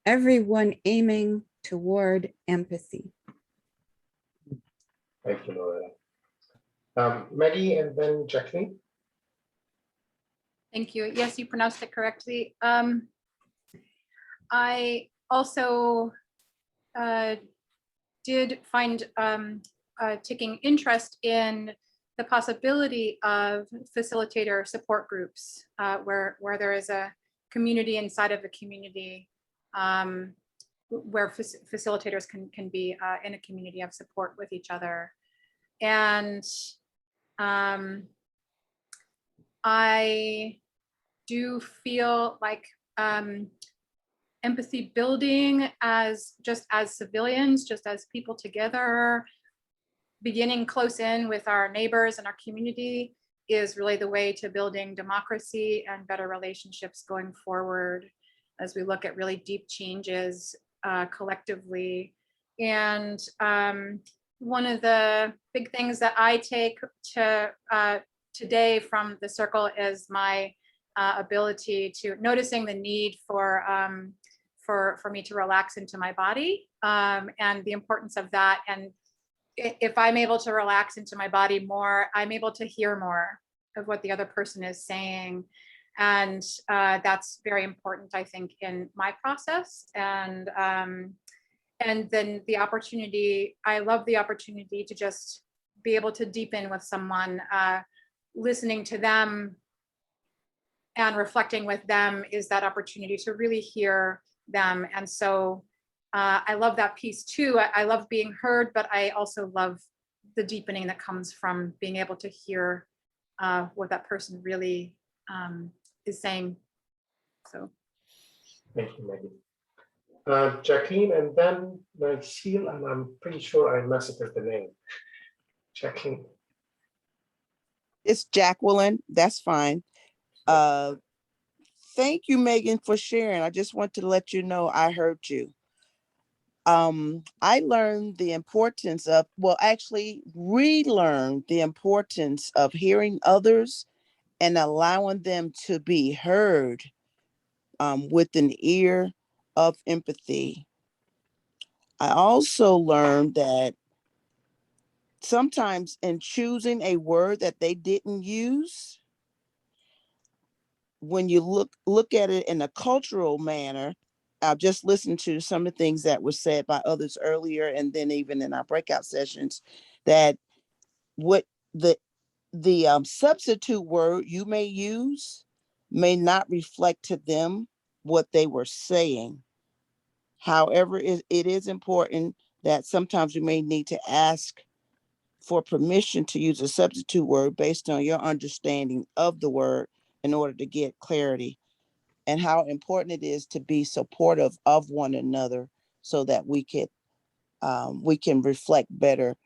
everyone aiming toward empathy. Thank you, Loretta. Maggie and then Jacqueline. Thank you. Yes, you pronounced it correctly. I also did find taking interest in the possibility of facilitator support groups where there is a community inside of a community where facilitators can be in a community of support with each other. And I do feel like empathy building as civilians, just as people together, beginning close in with our neighbors and our community is really the way to building democracy and better relationships going forward as we look at really deep changes collectively. And one of the big things that I take to today from the circle is my ability to noticing the need for me to relax into my body and the importance of that. And if I'm able to relax into my body more, I'm able to hear more of what the other person is saying. And that's very important, I think, in my process. And then the opportunity, I love the opportunity to just be able to deepen with someone, listening to them and reflecting with them is that opportunity to really hear them. And so I love that piece too. I love being heard, but I also love the deepening that comes from being able to hear what that person really is saying. So. Thank you, Maggie. Jacqueline and then Seal, and I'm pretty sure I massacred the name. Jacqueline. It's Jacqueline, that's fine. Thank you, Megan, for sharing. I just want to let you know I heard you. I learned the importance of, actually relearned the importance of hearing others and allowing them to be heard with an ear of empathy. I also learned that sometimes in choosing a word that they didn't use, when you look at it in a cultural manner, I've just listened to some of the things that were said by others earlier, and then even in our breakout sessions, that what the substitute word you may use may not reflect to them what they were saying. However, it is important that sometimes you may need to ask for permission to use a substitute word based on your understanding of the word in order to get clarity, and how important it is to be supportive of one another so that we can reflect better.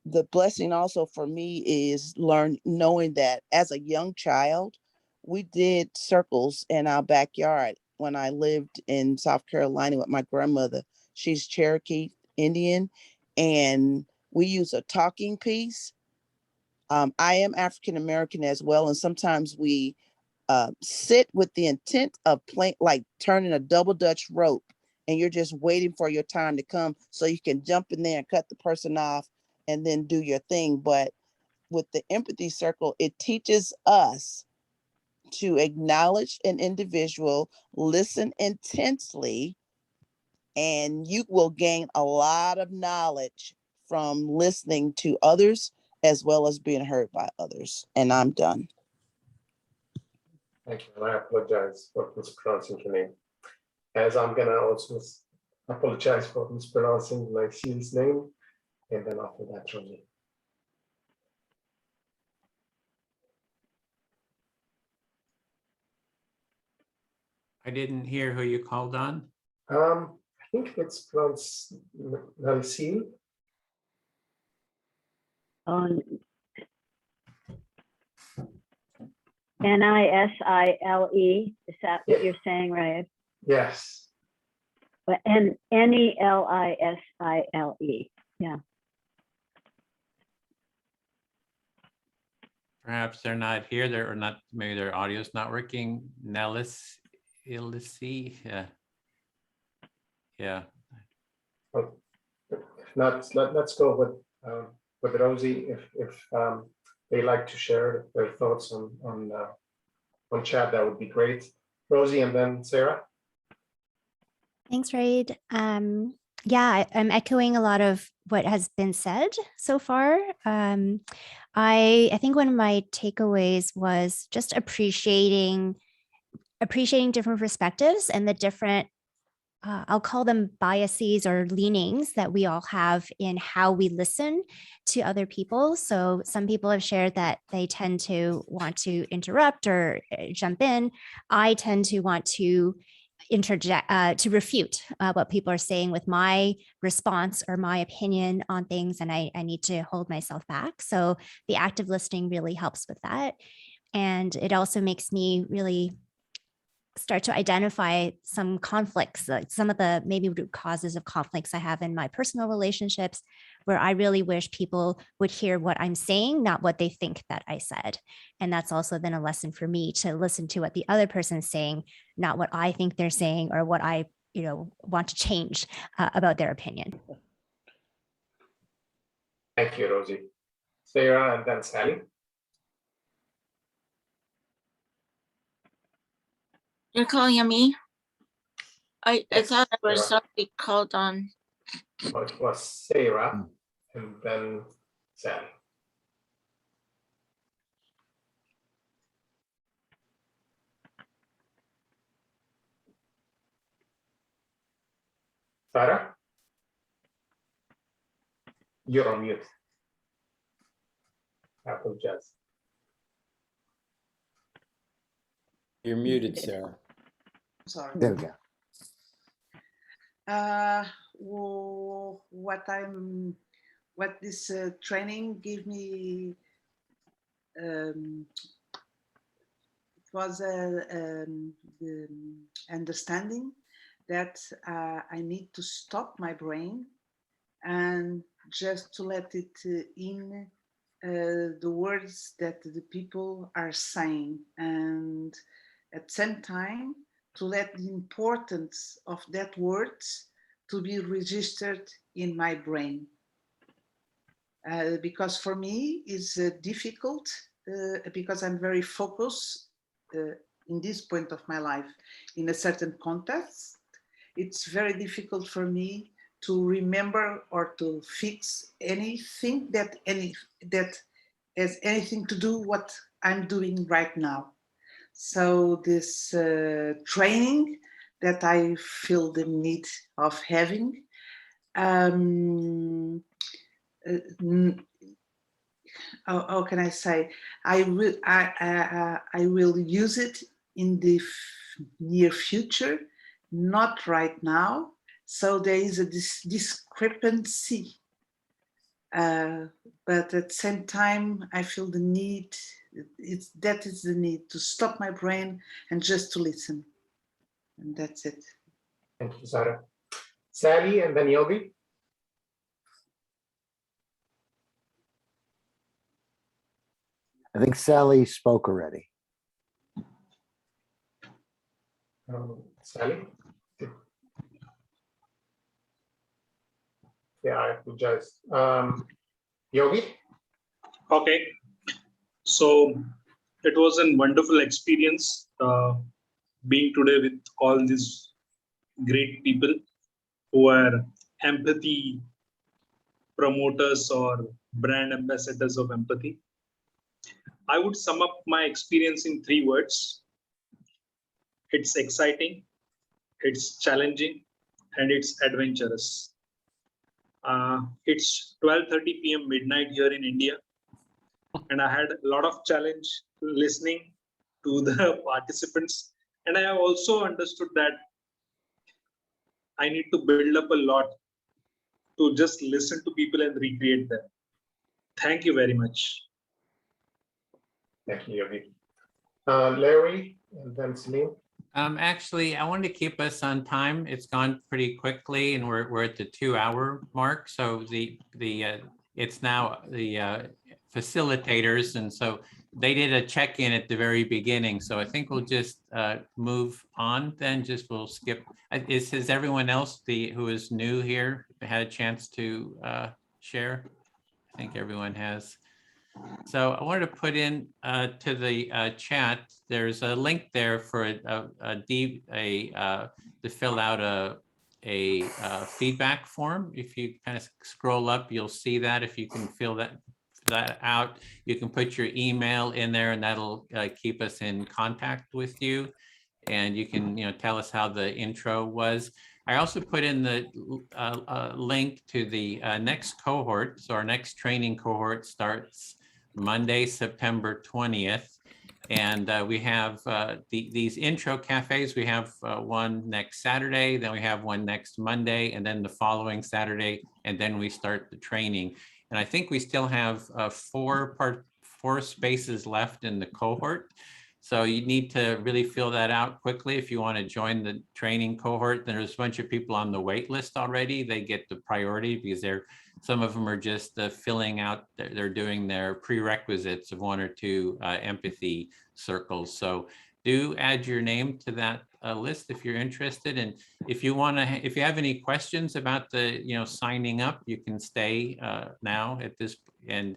The blessing also for me is knowing that as a young child, we did circles in our backyard when I lived in South Carolina with my grandmother. She's Cherokee Indian, and we use a talking piece. I am African American as well, and sometimes we sit with the intent of playing, like turning a double Dutch rope, and you're just waiting for your time to come so you can jump in there and cut the person off and then do your thing. But with the empathy circle, it teaches us to acknowledge an individual, listen intensely, and you will gain a lot of knowledge from listening to others as well as being heard by others. And I'm done. Thank you. And I apologize for mispronouncing your name, as I'm going to also apologize for mispronouncing my C's name. And then after that, Rosie. I didn't hear who you called on. I think it's pronounced Nalcil. On Nisile, is that what you're saying, right? Yes. But Nelisile, yeah. Perhaps they're not here. They're or not. Maybe their audio's not working. Nellis, Ilisi, yeah. Well, let's go with Rosie if they like to share their thoughts on chat. That would be great. Rosie, and then Sarah. Thanks, Raid. Yeah, I'm echoing a lot of what has been said so far. I think one of my takeaways was just appreciating different perspectives and the different, I'll call them biases or leanings that we all have in how we listen to other people. So some people have shared that they tend to want to interrupt or jump in. I tend to want to interject, to refute what people are saying with my response or my opinion on things, and I need to hold myself back. So the active listening really helps with that. And it also makes me really start to identify some conflicts, like some of the maybe root causes of conflicts I have in my personal relationships, where I really wish people would hear what I'm saying, not what they think that I said. And that's also then a lesson for me to listen to what the other person's saying, not what I think they're saying or what I, want to change about their opinion. Thank you, Rosie. Sarah, and then Sally. You're calling on me? I thought I was somebody called on. Well, it was Sarah and then Sally. Sarah? You're on mute. I apologize. You're muted, Sarah. Sorry. There we go. What this training gave me, it was the understanding that I need to stop my brain and just to let it in the words that the people are saying, and at the same time to let the importance of that words to be registered in my brain. because for me it's difficult because I'm very focused in this point of my life in a certain context. It's very difficult for me to remember or to fix anything that has anything to do what I'm doing right now. So this training that I feel the need of having, how can I say? I will use it in the near future, not right now. So there is a discrepancy, but at the same time, I feel the need. That is the need to stop my brain and just to listen, and that's it. Thank you, Sarah. Sally and then Yogi. I think Sally spoke already. Sally? Yeah, I apologize. Yogi? Okay. So it was a wonderful experience being today with all these great people who are empathy promoters or brand ambassadors of empathy. I would sum up my experience in 3 words. It's exciting, it's challenging, and it's adventurous. It's 12:30 p.m. midnight here in India, and I had a lot of challenge listening to the participants. And I have also understood that I need to build up a lot to just listen to people and recreate them. Thank you very much. Thank you, Yogi. Larry and then Celine. Actually, I wanted to keep us on time. It's gone pretty quickly, and we're at the 2-hour mark. So it's now the facilitators, and so they did a check-in at the very beginning. So I think we'll just move on. Then we'll skip. Has everyone else who is new here had a chance to share? I think everyone has. So I wanted to put in to the chat. There's a link there for to fill out a feedback form. If you kind of scroll up, you'll see that. If you can fill that out, you can put your email in there, and that'll keep us in contact with you. And you can tell us how the intro was. I also put in the link to the next cohort. So our next training cohort starts Monday, September 20th. And we have these intro cafes. We have one next Saturday, then we have one next Monday, and then the following Saturday, and then we start the training. And I think we still have 4 spaces left in the cohort. So you need to really fill that out quickly if you want to join the training cohort. There's a bunch of people on the wait list already. They get the priority because some of them are just filling out, they're doing their prerequisites of 1 or 2 empathy circles. So do add your name to that list if you're interested. And if you have any questions about the signing up, you can stay now at this and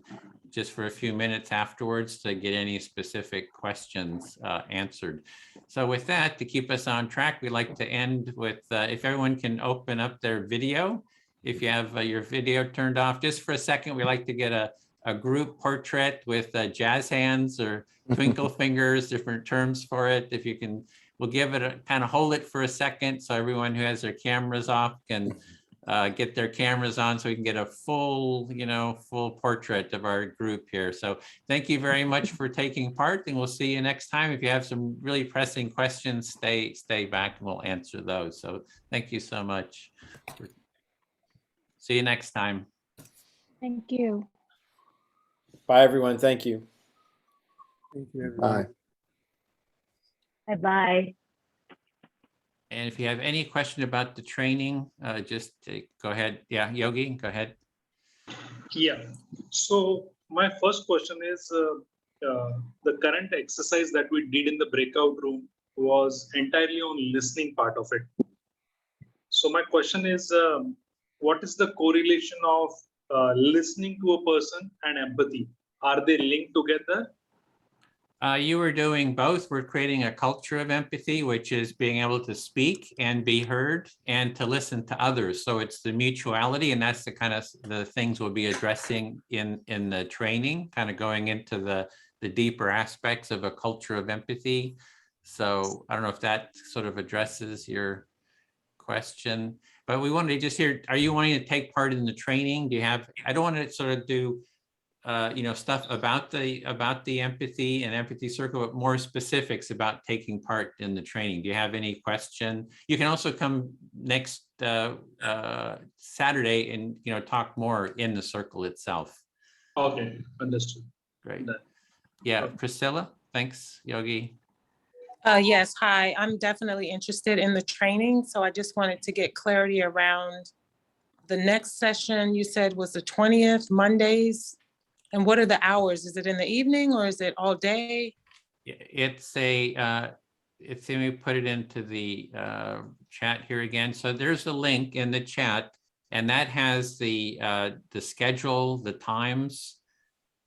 just for a few minutes afterwards to get any specific questions answered. So with that, to keep us on track, we'd like to end with if everyone can open up their video. If you have your video turned off, just for a second, we like to get a group portrait with jazz hands or twinkle fingers, different terms for it. If you can, we'll give it kind of hold it for a second so everyone who has their cameras off can get their cameras on so we can get a full portrait of our group here. So thank you very much for taking part, and we'll see you next time. If you have some really pressing questions, stay back and we'll answer those. So thank you so much. See you next time. Thank you. Bye, everyone. Thank you. Thank you, everyone. Bye. Bye-bye. And if you have any question about the training, just go ahead. Yeah, Yogi, go ahead. Yeah. So my first question is the current exercise that we did in the breakout room was entirely on listening part of it. So my question is, what is the correlation of listening to a person and empathy? Are they linked together? You were doing both. We're creating a culture of empathy, which is being able to speak and be heard and to listen to others. So it's the mutuality, and that's the kind of the things we'll be addressing in the training, kind of going into the deeper aspects of a culture of empathy. So I don't know if that sort of addresses your question, but we wanted to just hear, are you wanting to take part in the training? Do you have, I don't want to sort of do stuff about the empathy and empathy circle, but more specifics about taking part in the training. Do you have any question? You can also come next Saturday and talk more in the circle itself. Okay, understood. Great. Yeah, Priscilla, thanks, Yogi. Yes, hi, I'm definitely interested in the training. So I just wanted to get clarity around the next session. You said was the 20th, Mondays. And what are the hours? Is it in the evening or is it all day? It's let me put it into the chat here again. So there's a link in the chat, and that has the schedule, the times.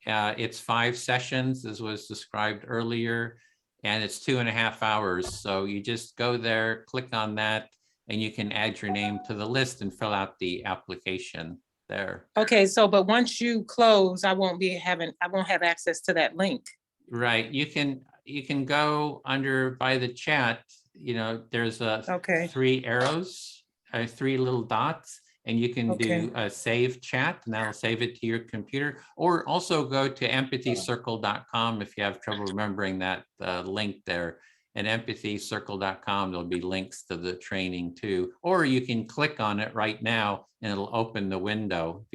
It's 5 sessions, as was described earlier, and it's 2.5 hours. So you just go there, click on that, and you can add your name to the list and fill out the application there. Okay, so but once you close, I won't have access to that link. Right. You can go under by the chat, there's a 3 arrows, 3 little dots, and you can do a save chat, and that'll save it to your computer. Or also go to empathycircle.com if you have trouble remembering that link there. And empathycircle.com, there'll be links to the training too. Or you can click on it right now and it'll open the window.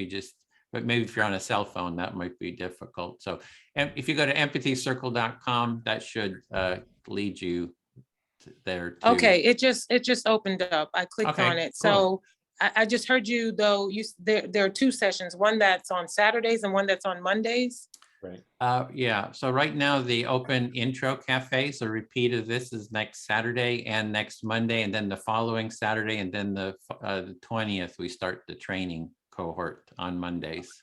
But maybe if you're on a cell phone, that might be difficult. So if you go to empathycircle.com, that should lead you there too. Okay, it just opened up. I clicked on it. Cool. So I just heard you though, there are 2 sessions, one that's on Saturdays and one that's on Mondays. Right. Yeah, so right now the open intro cafe, so repeat of this is next Saturday and next Monday, and then the following Saturday, and then the 20th, we start the training cohort on Mondays.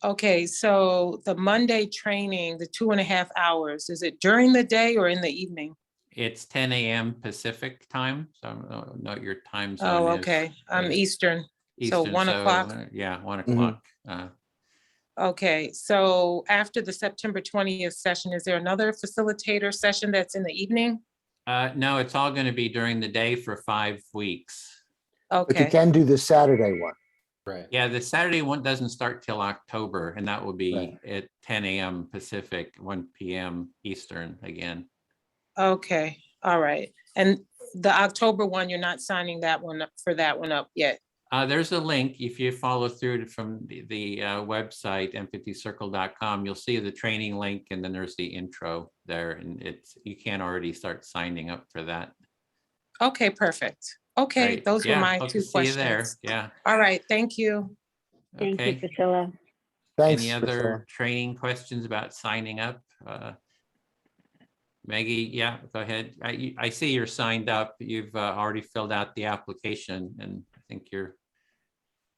Okay, so the Monday training, the 2.5 hours, is it during the day or in the evening? It's 10 a.m. Pacific time, so I don't know what your time zone Oh, is. okay, I'm Right. Eastern, so 1 o'clock. Yeah, 1 o'clock. Okay, so after the September 20th session, is there another facilitator session that's in the evening? No, it's all going to be during the day for 5 weeks. But you Okay, can do the Saturday one. Right. Yeah, the Saturday one doesn't start till October, and that will be at 10 a.m. Pacific, 1 p.m. Eastern again. okay, all right. And the October one, you're not signing that one up for that one up yet? There's a link. If you follow through from the website, empathycircle.com, you'll see the training link, and then there's the intro there, and you can already start signing up for that. Okay, perfect. Okay, Great. those were my Hope to 2 see you there. questions. Yeah. All right, thank you. Thank you, Okay. Priscilla. Thanks, Any other Priscilla. training questions about signing up? Maggie, yeah, go ahead. I see you're signed up. You've already filled out the application, and I think you're.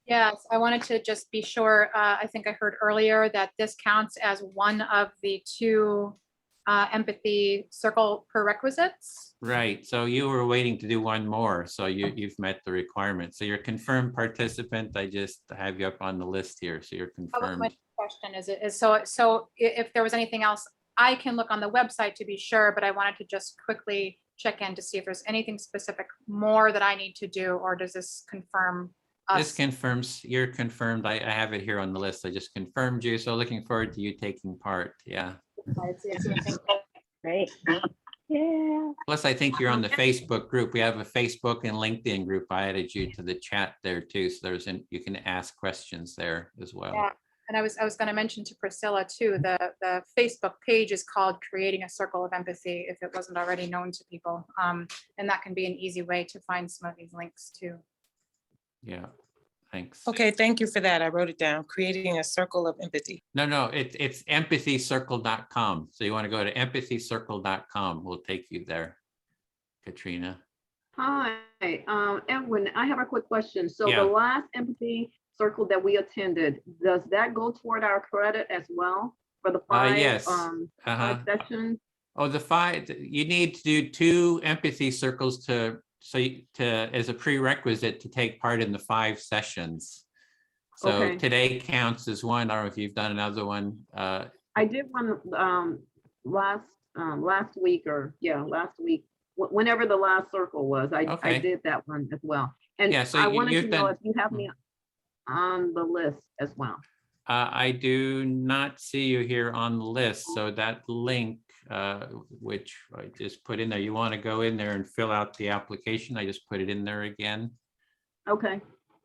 Yes, I wanted to just be sure. I think I heard earlier that this counts as one of the 2 empathy circle prerequisites. Right. So you were waiting to do one more. So you've met the requirement. So you're a confirmed participant. I just have you up on the list here. So you're That was confirmed. my question. So if there was anything else, I can look on the website to be sure, but I wanted to just quickly check in to see if there's anything specific more that I need to do, or does this confirm us? This confirms you're confirmed. I have it here on the list. I just confirmed you. So looking forward to you taking part. Yeah. Great. Yeah. Plus, I think you're on the Facebook group. We have a Facebook and LinkedIn group. I added you to the chat there too. So you can ask questions there as well. Yeah. And I was going to mention to Priscilla too, the Facebook page is called Creating a Circle of Empathy, if it wasn't already known to people. And that can be an easy way to find some of these links too. Yeah, thanks. Okay, thank you for that. I wrote it down, Creating a Circle of Empathy. No, it's empathycircle.com. So you want to go to empathycircle.com. We'll take you there, Katrina. Hi, Edwin, I have a quick question. So Yeah. the last empathy circle that we attended, does that go toward our credit as well for the five, yes. five sessions? Oh, you need to do 2 empathy circles as a prerequisite to take part in the 5 sessions. So Okay. today counts as one. I don't know if you've done another one. I did one last week, whenever the last circle was. I Okay. did that one as well. And Yeah, so I wanted you've to know done- if you have me on the list as well. I do not see you here on the list. So that link, which I just put in there, you want to go in there and fill out the application. I just put it in there again. Okay.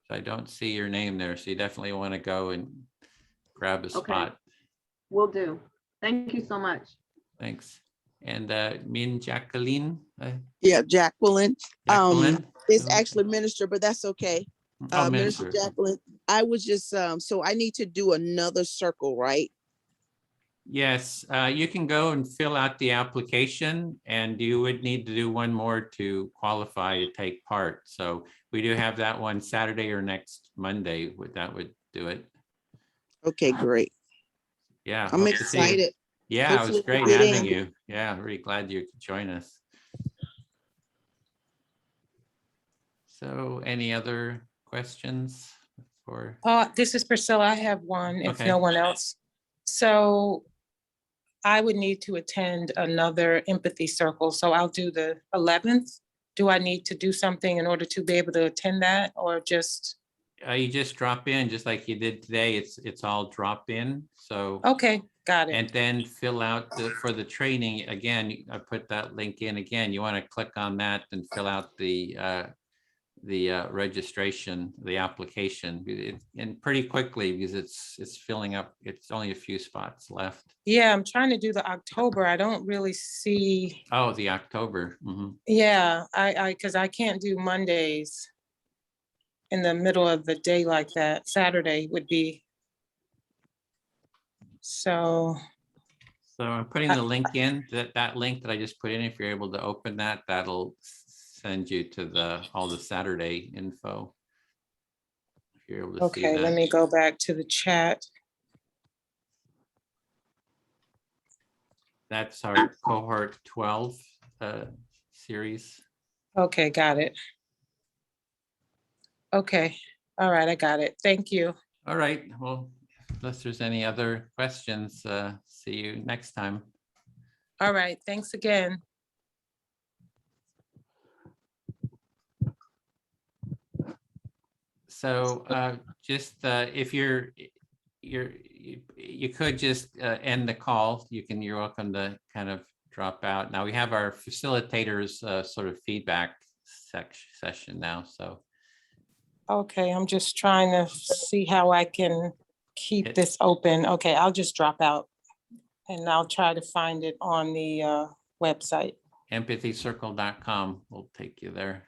So I don't see your name there. So you definitely want to go and grab a spot. Will do. Thank you so much. Thanks. And Min Jacqueline? Yeah, Jacqueline. Jacqueline? It's actually Minister, but that's okay. Oh, Minister Minister. Jacqueline, I was just, so I need to do another circle, right? Yes, you can go and fill out the application, and you would need to do one more to qualify to take part. So we do have that one Saturday or next Monday. That would do it. Okay, great. Yeah. I'm hope to see you. excited. Yeah, it was Hopefully great I get having in. you. Yeah, really glad you could join us. So any other questions for? This is Priscilla. I have one if Okay. no one else. So I would need to attend another empathy circle. So I'll do the 11th. Do I need to do something in order to be able to attend that, or just? You just drop in just like you did today. It's all drop in. So. Okay, got it. And then fill out for the training. Again, I put that link in again. You want to click on that and fill out the registration, the application, and pretty quickly because it's filling up. It's only a few spots left. Yeah, I'm trying to do the October. I don't really see. Oh, the October. Mm-hmm. Yeah, because I can't do Mondays in the middle of the day like that. Saturday would be. So I'm putting the link in, that link that I just put in. If you're able to open that, that'll send you to all the Saturday info. If you're able to see that. okay, let me go back to the chat. That's our cohort 12 series. Okay, got it. Okay, all right, I got it. Thank you. All right, well, unless there's any other questions, see you next time. All right, thanks again. So just if you could just end the call. You're welcome to kind of drop out. Now we have our facilitators sort of feedback session now. So. Okay, I'm just trying to see how I can keep this open. Okay, I'll just drop out and I'll try to find it on the website. Empathycircle.com will take you there.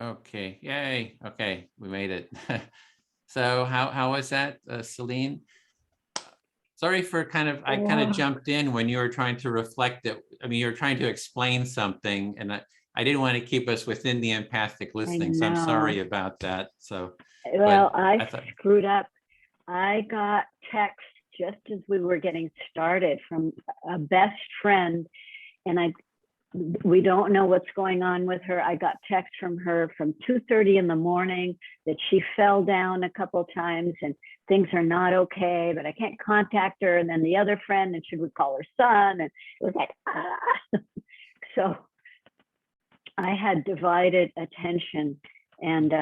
Okay, yay. Okay, we made it. So how was that, Celine? Sorry for I kind of jumped in when you were trying to reflect that. I mean, you were trying to explain something and I didn't want to keep us within the empathic listening. So I'm sorry about that. So. Well, I screwed up. I got text just as we were getting started from a best friend, and we don't know what's going on with her. I got text from her from 2:30 in the morning that she fell down a couple times and things are not okay, but I can't contact her. And then the other friend, and she would call her son, and it was like, ah. So I had divided attention, and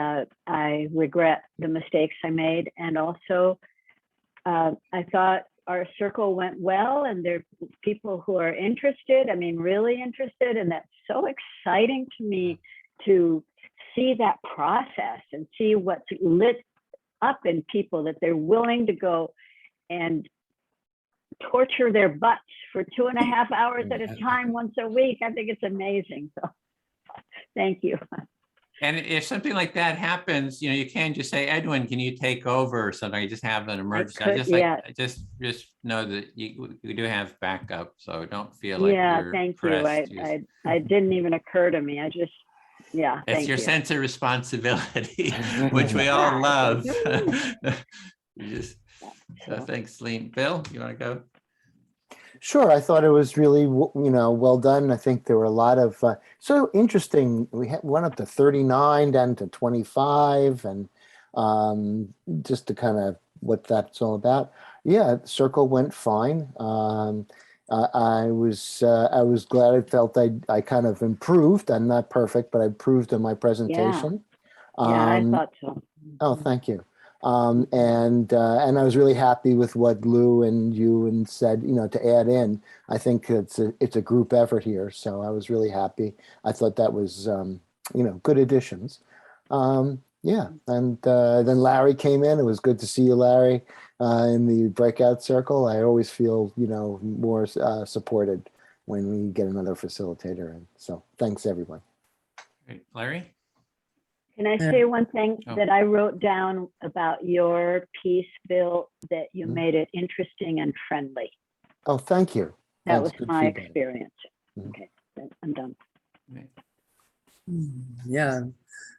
I regret the mistakes I made. And also, I thought our circle went well, and there are people who are interested, I mean, really interested. And that's so exciting to me to see that process and see what's lit up in people, that they're willing to go and torture their butts for 2.5 hours at a time once a week. I think it's amazing. So thank you. And if something like that happens, you can't just say, Edwin, can you take over or something? You just have an emergency. I just know that you do have backup, so don't feel like you're thank pressed. you. I didn't even occur to me. It's your you. sense of responsibility, which we all love. Thanks, Celine. Bill, you want to go? Sure, I thought it was really, well done. I think there were a lot of, so interesting. We went up to 39, down to 25, and just to kind of what that's all about. Yeah, circle went fine. I was glad I felt I kind of improved. I'm not perfect, but I improved in my presentation. I thought so. Oh, thank you. And I was really happy with what Lou and you said, to add in. I think it's a group effort here, so I was really happy. I thought that was, good additions. Yeah, and then Larry came in. It was good to see you, Larry, in the breakout circle. I always feel, more supported when we get another facilitator in. So thanks, everyone. Great. Larry? Can I say one thing that I wrote down about your piece, Bill, that you made it interesting and friendly? Oh, thank you. That Thanks. was my experience. Okay, I'm done. Yeah,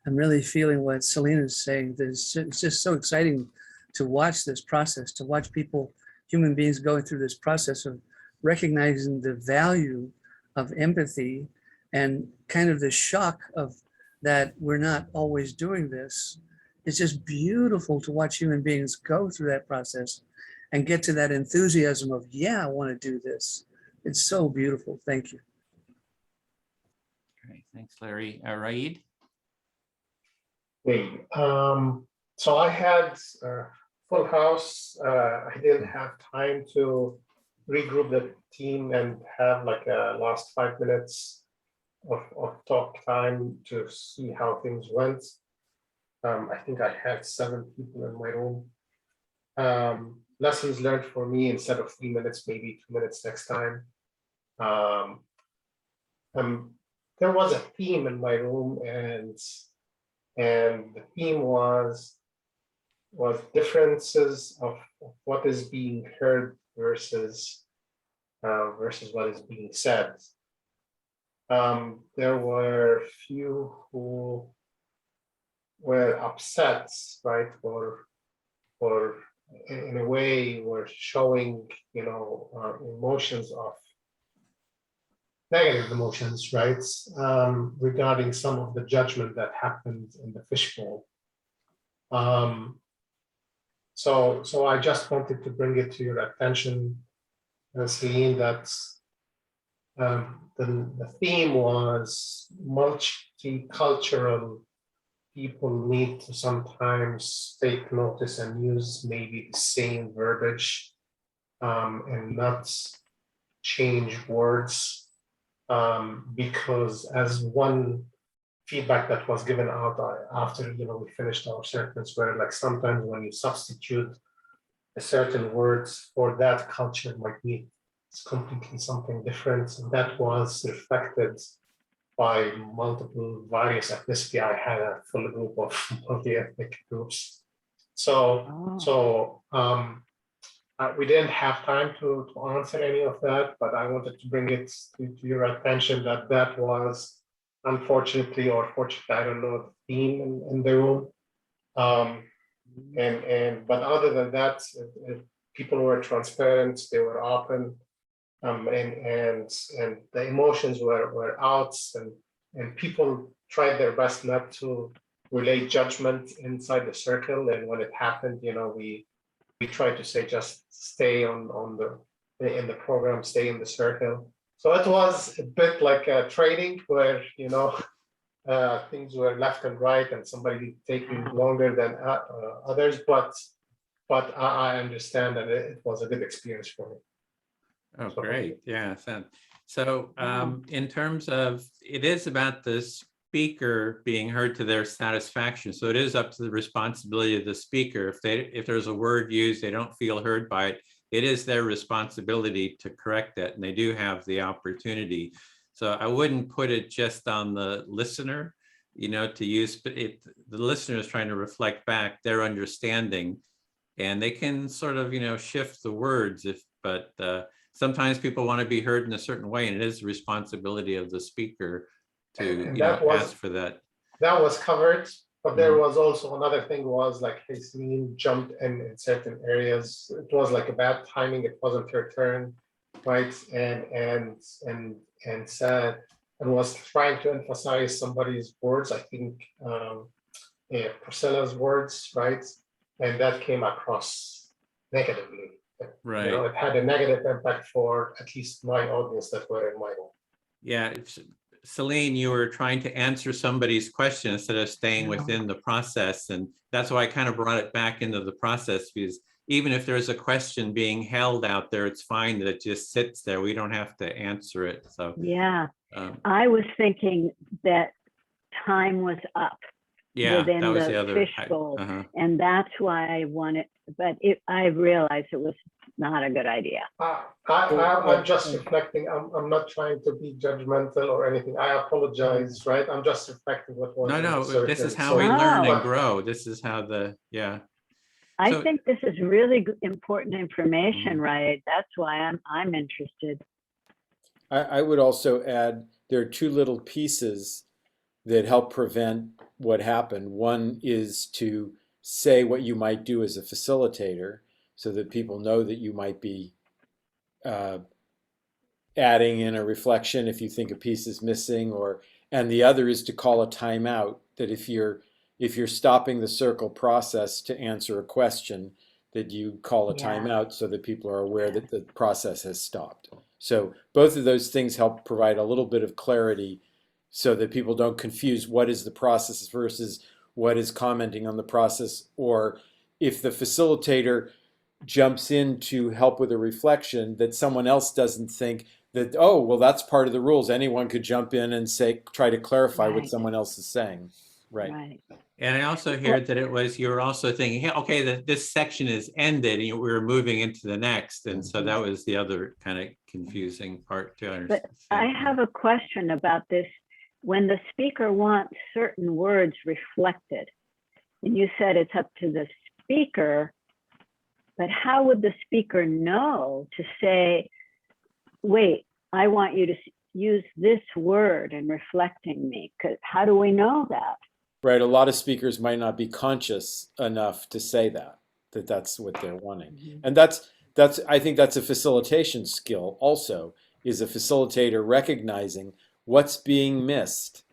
I'm really feeling what Celine is saying. It's just so exciting to watch this process, to watch people, human beings going through this process of recognizing the value of empathy and kind of the shock of that we're not always doing this. It's just beautiful to watch human beings go through that process and get to that enthusiasm of, yeah, I want to do this. It's so beautiful. Thank you. Great. Thanks, Larry. Raid? Hey, so I had full house. I didn't have time to regroup the team and have like a last 5 minutes of talk time to see how things went. I think I had 7 people in my room. Lessons learned for me, instead of 3 minutes, maybe 2 minutes next time. There was a theme in my room, and the theme was differences of what is being heard versus what is being said. There were few who were upset, right, or in a way were showing, emotions of negative emotions, right, regarding some of the judgment that happened in the fishbowl. So I just wanted to bring it to your attention, Celine, that the theme was multicultural people need to sometimes take notice and use maybe the same verbiage and not change words, because as one feedback that was given out after we finished our sentence, where like sometimes when you substitute a certain words for that culture might mean it's completely something different. And that was reflected by multiple various ethnicity. I had a full group of multi-ethnic groups. So we didn't have time to answer any of that, but I wanted to bring it to your attention that was unfortunately or fortunately, I don't know, the theme in the room. But other than that, people were transparent, they were open, and the emotions were out, and people tried their best not to relate judgment inside the circle. And when it happened, we tried to say just stay in the program, stay in the circle. So it was a bit like a training where things were left and right, and somebody taking longer than others. But I understand that it was a good experience for me. Oh, great. Yeah. So in terms of, it is about the speaker being heard to their satisfaction. So it is up to the responsibility of the speaker. If there's a word used, they don't feel heard by it, it is their responsibility to correct that. And they do have the opportunity. So I wouldn't put it just on the listener. to use, but the listener is trying to reflect back their understanding, and they can sort of, shift the words but sometimes people want to be heard in a certain way, and it is the responsibility of the speaker to, And that was, ask for that. That was covered, but there was also another thing was like Celine jumped in certain areas. It was like a bad timing. It wasn't her turn, right? And said and was trying to emphasize somebody's words. I think Priscilla's words, right? And that came across negatively. Right. It had a negative impact for at least my audience that were in my home. Yeah, Celine, you were trying to answer somebody's question instead of staying within the process. And that's why I kind of brought it back into the process, because even if there's a question being held out there, it's fine that it just sits there. We don't have to answer it. So yeah, I was thinking that time was up. Yeah, within that was the the other fishbowl, and that's why I wanted. But I realized it was not a good idea. I'm just reflecting. I'm not trying to be judgmental or anything. I apologize, right? I'm just reflecting what was. No, this is how we learn and grow. This is how I think this is really important information, right? That's why I'm interested. I would also add there are two little pieces that help prevent what happened. One is to say what you might do as a facilitator so that people know that you might be adding in a reflection if you think a piece is missing, and the other is to call a timeout, that if you're stopping the circle process to answer a question, that you call a timeout so that people are aware that the process has stopped. So both of those things help provide a little bit of clarity so that people don't confuse what is the process versus what is commenting on the process. Or if the facilitator jumps in to help with a reflection, that someone else doesn't think that, oh, well, that's part of the rules. Anyone could jump in and try to clarify what someone else is saying. Right. And I also heard that you were also thinking, hey, okay, this section is ended and we were moving into the next. And so that was the other kind of confusing part to understand. But I have a question about this. When the speaker wants certain words reflected, and you said it's up to the speaker, but how would the speaker know to say, wait, I want you to use this word in reflecting me? Because how do we know that? Right. A lot of speakers might not be conscious enough to say that's what they're wanting. And I think that's a facilitation skill also, is a facilitator recognizing what's being missed.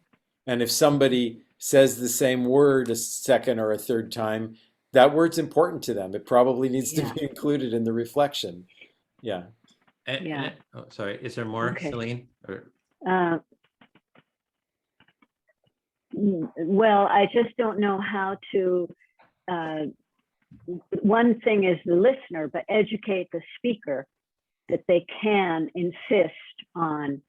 And if somebody says the same word a second or a third time, that word's important to them. It probably needs to be included in the reflection. Yeah. Oh, sorry. Is there more, Celine? Well, I just don't know how to, one thing is the listener, but educate the speaker that they can insist on,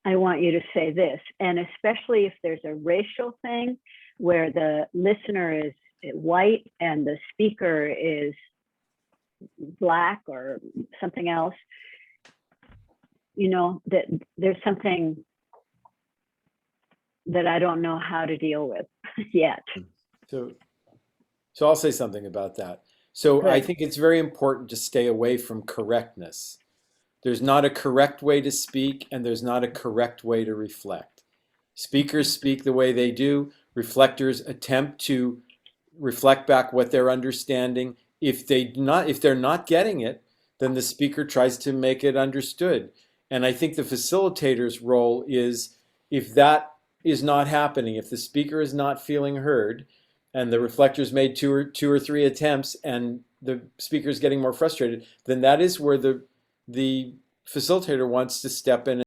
I want you to say this. And especially if there's a racial thing where the listener is white and the speaker is Black or something else, that there's something that I don't know how to deal with yet. So I'll say something about that. So I think it's very important to stay away from correctness. There's not a correct way to speak, and there's not a correct way to reflect. Speakers speak the way they do. Reflectors attempt to reflect back what they're understanding. If they're not getting it, then the speaker tries to make it understood. And I think the facilitator's role is, if that is not happening, if the speaker is not feeling heard, and the reflector's made two or three attempts, and the speaker's getting more frustrated, then that is where the facilitator wants to step in